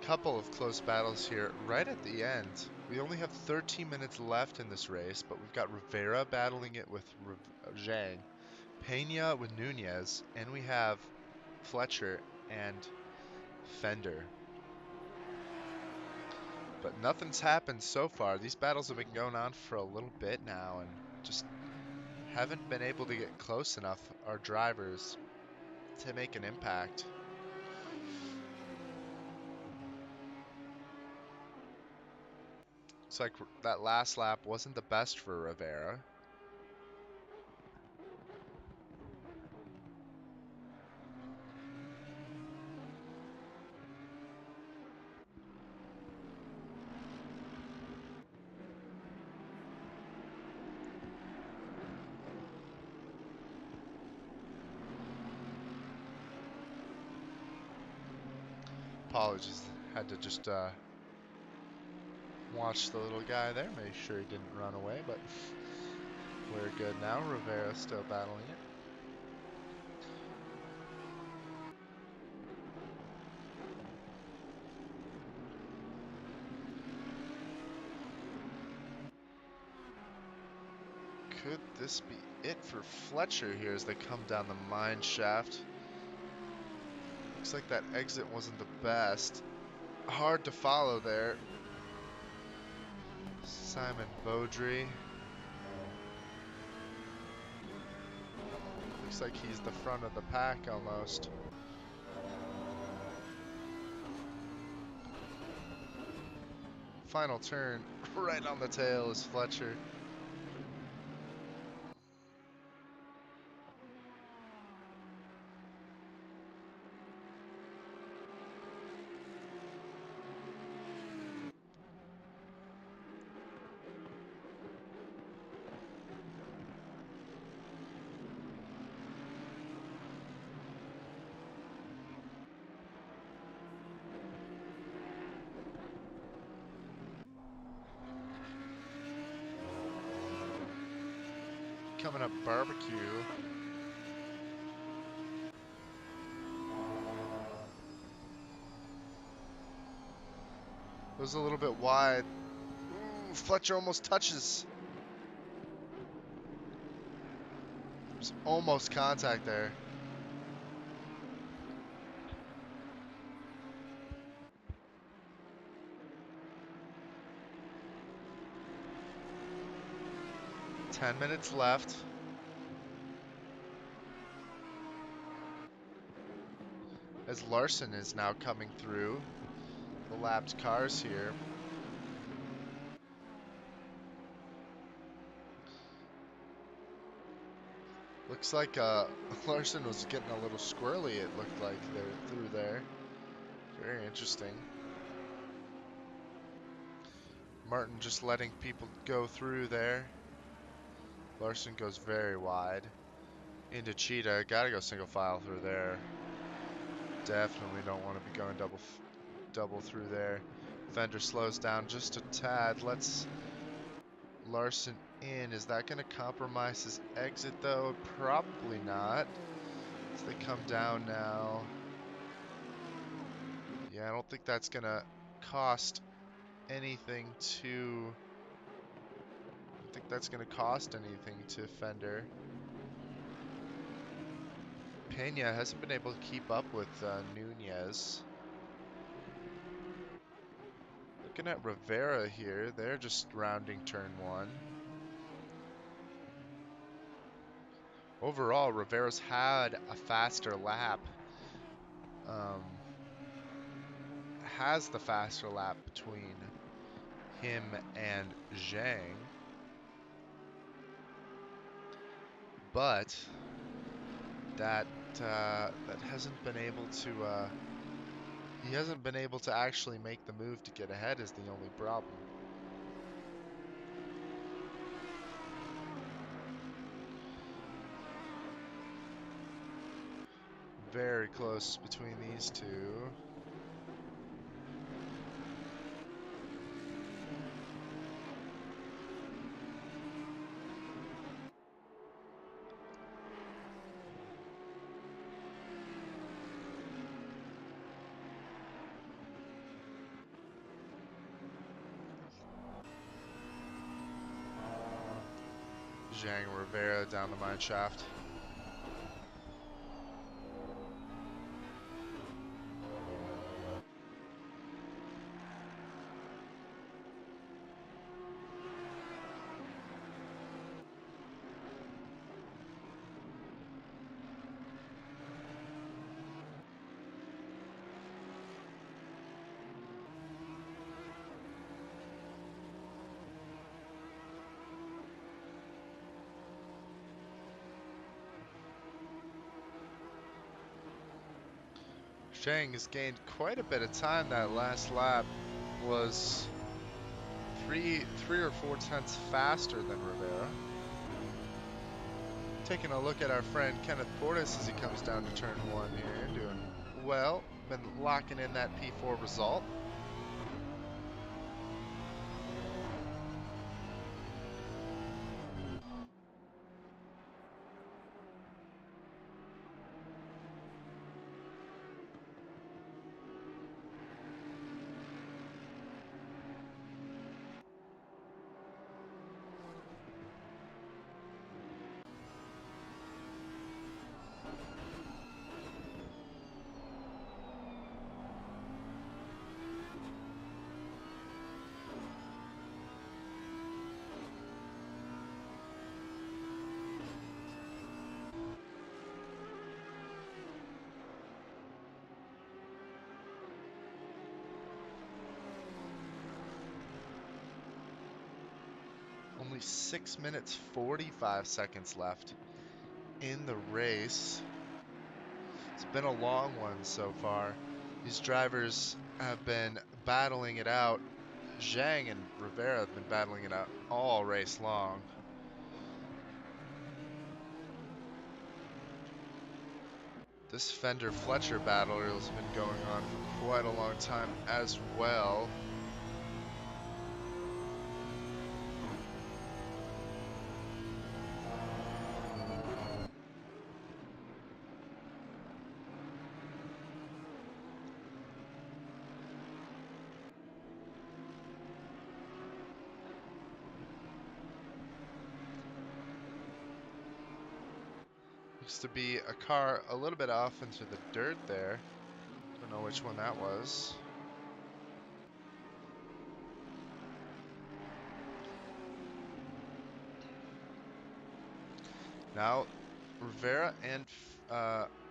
Couple of close battles here right at the end. We only have 13 minutes left in this race, but we've got Rivera battling it with Zhang, Pena with Nunez, and we have Fletcher and Fender. But nothing's happened so far. These battles have been going on for a little bit now and just haven't been able to get close enough, our drivers, to make an impact. Looks like that last lap wasn't the best for Rivera. Apologies, had to just watch the little guy there, make sure he didn't run away, but we're good now. Rivera's still battling it. Could this be it for Fletcher here as they come down the mine shaft? Looks like that exit wasn't the best. Hard to follow there. Simon Beaudry. Looks like he's the front of the pack almost. final turn, right on the tail is Fletcher. Coming up barbecue. It was a little bit wide. Ooh, Fletcher almost touches. There's almost contact there. Ten minutes left. As Larson is now coming through the lapped cars here. Looks like Larson was getting a little squirrely, it looked like, there through there. Very interesting. Martin just letting people go through there. Larson goes very wide. Into Cheetah, gotta go single file through there. Definitely don't want to be going double through there. Fender slows down just a tad. Lets Larson in. Is that going to compromise his exit though? Probably not. As they come down now. Yeah, I don't think that's going to cost anything to... I don't think that's going to cost anything to Fender. Pena hasn't been able to keep up with Nunez. Looking at Rivera here, they're just rounding turn one. Overall, Rivera's had a faster lap. Has the faster lap between him and Zhang. But that hasn't been able to he hasn't been able to actually make the move to get ahead is the only problem. Very close between these two. Zhang Rivera down the mine shaft. Zhang has gained quite a bit of time. That last lap was three or 4 tenths faster than Rivera. Taking a look at our friend Kenneth Portis as he comes down to turn one here, doing well. Been locking in that P4 result. 6 minutes 45 seconds left in the race. It's been a long one so far. These drivers have been battling it out. Zhang and Rivera have been battling it out all race long. This Fender-Fletcher battle has been going on for quite a long time as well. Looks to be a car a little bit off into the dirt there. Don't know which one that was. Now, Rivera and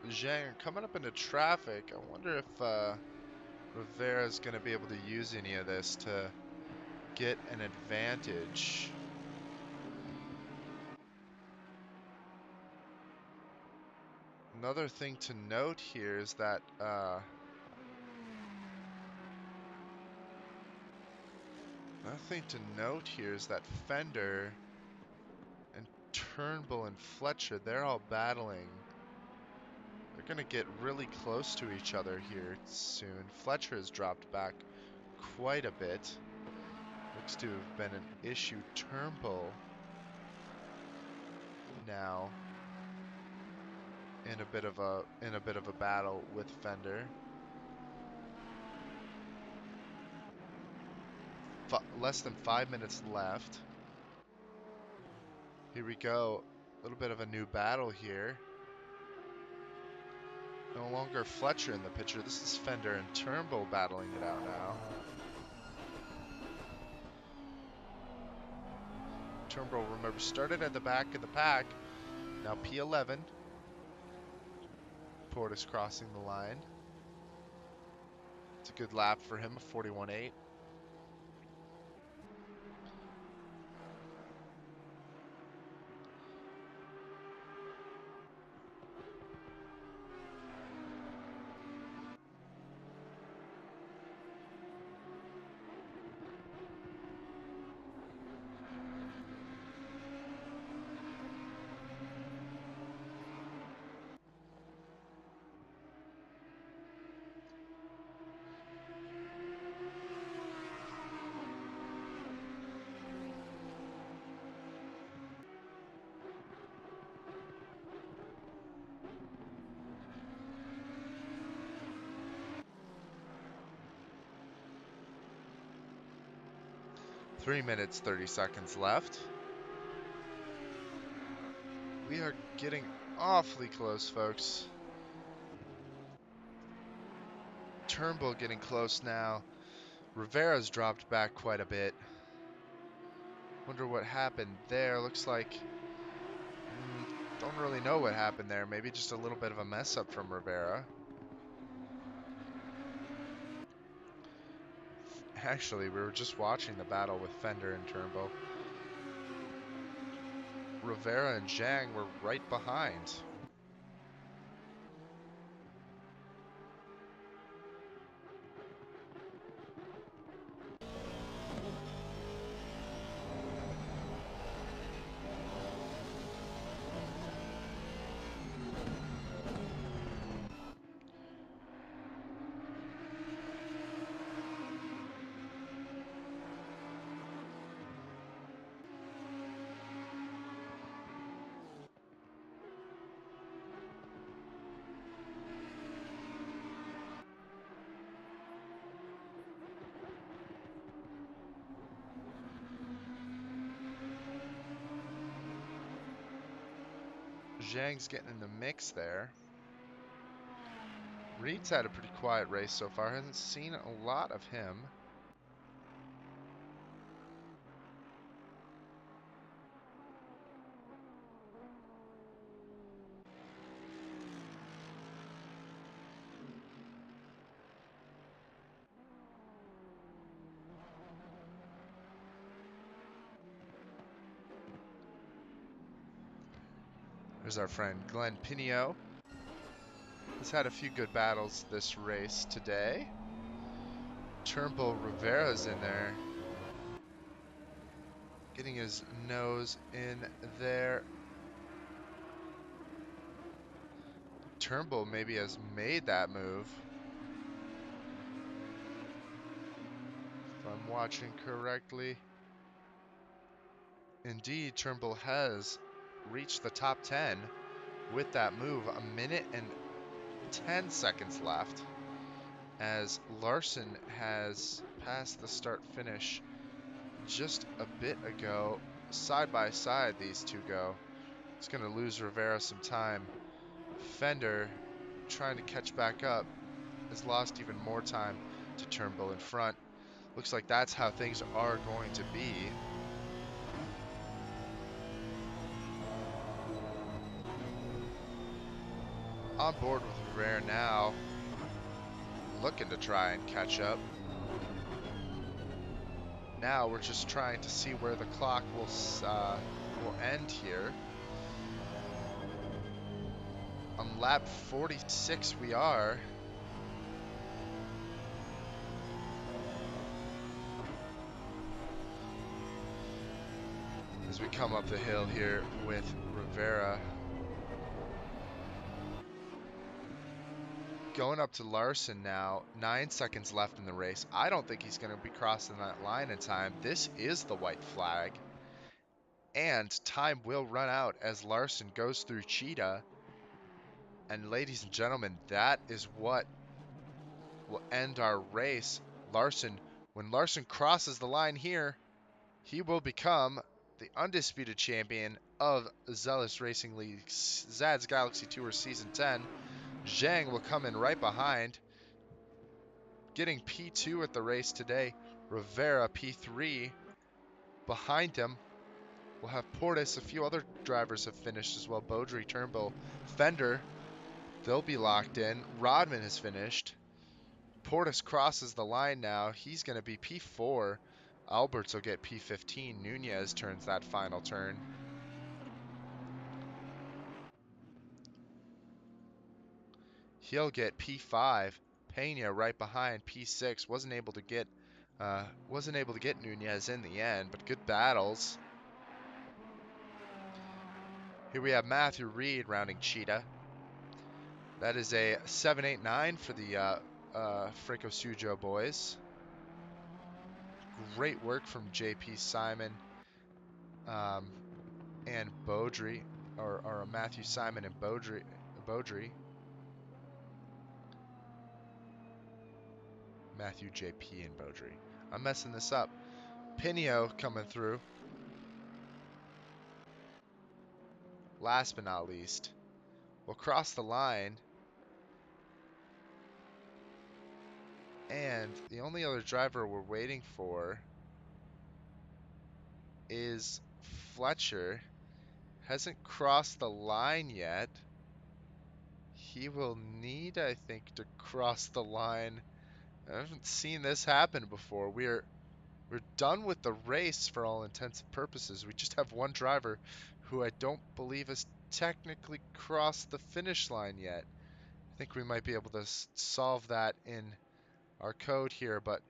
Zhang are coming up into traffic. I wonder if Rivera is going to be able to use any of this to get an advantage. Another thing to note here is that Fender and Turnbull and Fletcher, they're all battling. They're going to get really close to each other here soon. Fletcher has dropped back quite a bit. Looks to have been an issue. Turnbull now in a bit of a battle with Fender. Less than 5 minutes left. Here we go. A little bit of a new battle here. No longer Fletcher in the picture. This is Fender and Turnbull battling it out now. Turnbull, remember, started at the back of the pack. Now P11. Portis crossing the line. It's a good lap for him, a 41.8. Three minutes, 30 seconds left. We are getting awfully close, folks. Turnbull getting close now. Rivera's dropped back quite a bit. Wonder what happened there. Looks like... don't really know what happened there. Maybe just a little bit of a mess up from Rivera. Actually, we were just watching the battle with Fender and Turnbull. Rivera and Zhang were right behind. Zhang's getting in the mix there. Reed's had a pretty quiet race so far. Hasn't seen a lot of him. There's our friend Glenn Pinio. Has had a few good battles this race today. Turnbull Rivera's in there. Getting his nose in there. Turnbull maybe has made that move. If I'm watching correctly. Indeed, Turnbull has reached the top 10 with that move. 1 minute and 10 seconds left as Larson has passed the start finish just a bit ago. Side by side, these two go. He's going to lose Rivera some time. Fender, trying to catch back up, has lost even more time to Turnbull in front. Looks like that's how things are going to be. On board with Rivera now, looking to try and catch up. Now we're just trying to see where the clock will end here. On lap 46 we are. As we come up the hill here with Rivera. Going up to Larson now, 9 seconds left in the race. I don't think he's going to be crossing that line in time. This is the white flag. And time will run out as Larson goes through Cheetah. And ladies and gentlemen, that is what will end our race. When Larson crosses the line here, he will become the undisputed champion of Zealous Racing League's Zad's Galaxy Tour Season 10. Zhang will come in right behind, getting P2 at the race today. Rivera P3 behind him. We'll have Portis. A few other drivers have finished as well. Beaudry, Turnbull, Fender. They'll be locked in. Rodman has finished. Portis crosses the line now. He's going to be P4. Alberts will get P15. Nunez turns that final turn. He'll get P5. Pena right behind P6. Wasn't able to get Nunez in the end, but good battles. Here we have Matthew Reed rounding Cheetah. That is a 789 for the Franco Sujo boys. Great work from JP Simon and Beaudry, or Matthew Simon and Beaudry. Matthew JP and Beaudry. I'm messing this up. Pinio coming through. Last but not least, we'll cross the line. And the only other driver we're waiting for is Fletcher. Hasn't crossed the line yet. He will need, I think, to cross the line. I haven't seen this happen before. We're done with the race for all intents and purposes. We just have one driver who I don't believe has technically crossed the finish line yet. I think we might be able to solve that in our code here, but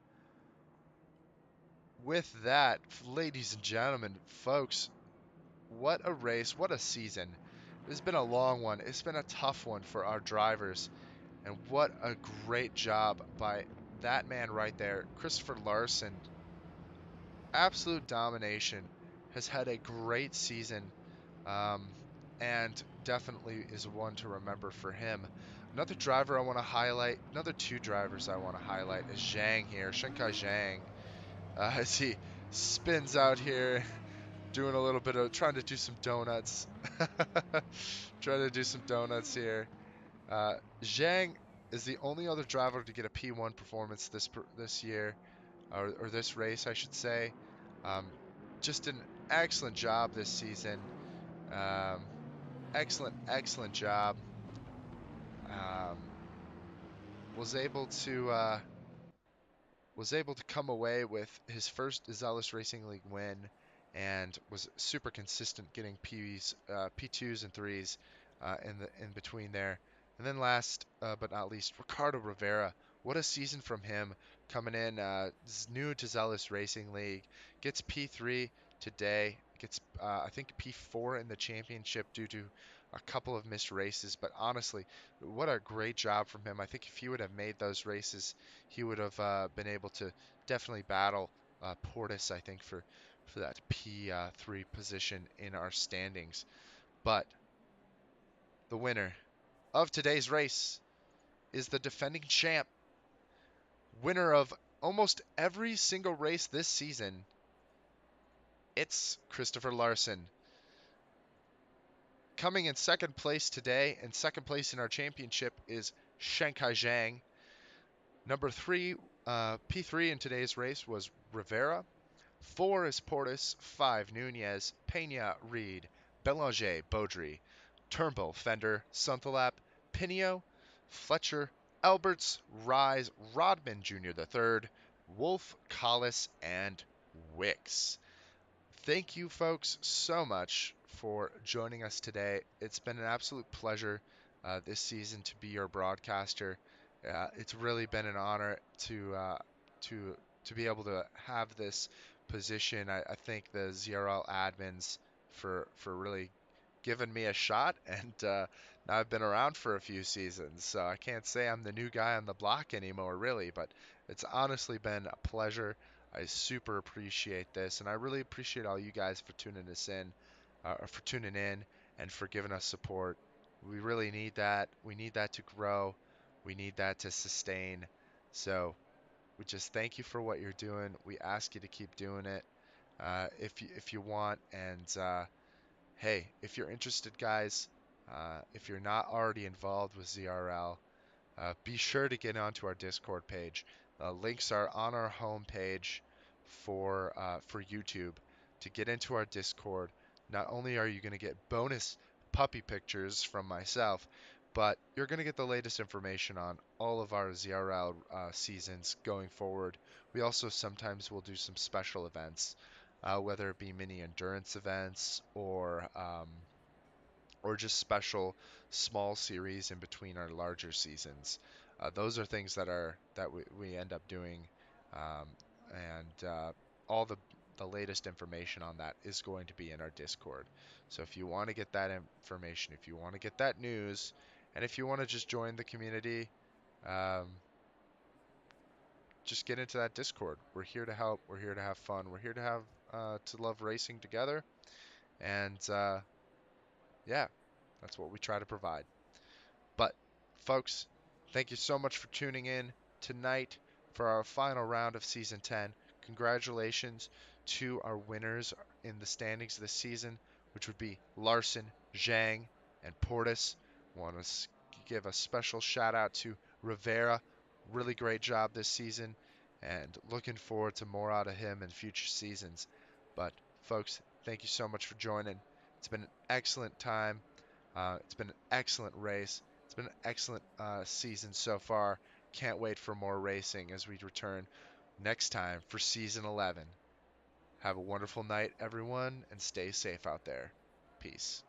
with that, ladies and gentlemen, folks, what a race, what a season. It's been a long one. It's been a tough one for our drivers. And what a great job by that man right there, Christopher Larson. Absolute domination. Has had a great season. And definitely is one to remember for him. Another driver I want to highlight, another two drivers I want to highlight is Zhang here, Shenkai Zhang. As he spins out here, doing a little bit of, trying to do some donuts. Trying to do some donuts here. Zhang is the only other driver to get a P1 performance this year, or this race, I should say. Just an excellent job this season. Excellent job. Was able to come away with his first Zealous Racing League win and was super consistent getting P2s and threes in between there. And then last but not least, Ricardo Rivera. What a season from him coming in new to Zealous Racing League. Gets P3 today. Gets I think P4 in the championship due to a couple of missed races. But honestly, what a great job from him. I think if he would have made those races, he would have been able to definitely battle Portis, I think, for that P3 position in our standings. But the winner of today's race is the defending champ, winner of almost every single race this season. It's Christopher Larson. Coming in second place today, and second place in our championship, is Shanghai Zhang. Number three, P3 in today's race was Rivera. 4 is Portis, 5 Nunez, Pena, Reed, Belanger, Beaudry, Turnbull, Fender, Sunthalap, Pinio, Fletcher, Alberts, Rise, Rodman Jr. III, Wolf, Collis, and Wicks. Thank you, folks, so much for joining us today. It's been an absolute pleasure this season to be your broadcaster. It's really been an honor to to be able to have this position. I thank the ZRL admins for really giving me a shot, and now I've been around for a few seasons, so I can't say I'm the new guy on the block anymore, really. But it's honestly been a pleasure. I super appreciate this, and I really appreciate all you guys for tuning in, and for giving us support. We really need that. We need that to grow. We need that to sustain. So we just thank you for what you're doing. We ask you to keep doing it if you want. And hey, if you're interested, guys, if you're not already involved with ZRL, be sure to get onto our Discord page. Links are on our homepage for YouTube. To get into our Discord, not only are you going to get bonus puppy pictures from myself, but you're going to get the latest information on all of our ZRL seasons going forward. We also sometimes will do some special events, whether it be mini endurance events or just special small series in between our larger seasons. Those are things that we end up doing, um, and all the latest information on that is going to be in our Discord. So if you want to get that information, if you want to get that news, and if you want to just join the community, um, just get into that Discord. We're here to help. We're here to have fun. We're here to have to love racing together, and yeah, that's what we try to provide. But, folks, thank you so much for tuning in tonight for our final round of Season 10. Congratulations to our winners in the standings this season, which would be Larson, Zhang, and Portis. Want to give a special shout out to Rivera. Really great job this season, and looking forward to more out of him in future seasons. But, folks, thank you so much for joining. It's been an excellent time. It's been an excellent race. It's been an excellent season so far. Can't wait for more racing as we return next time for season 11. Have a wonderful night, everyone, and stay safe out there. Peace.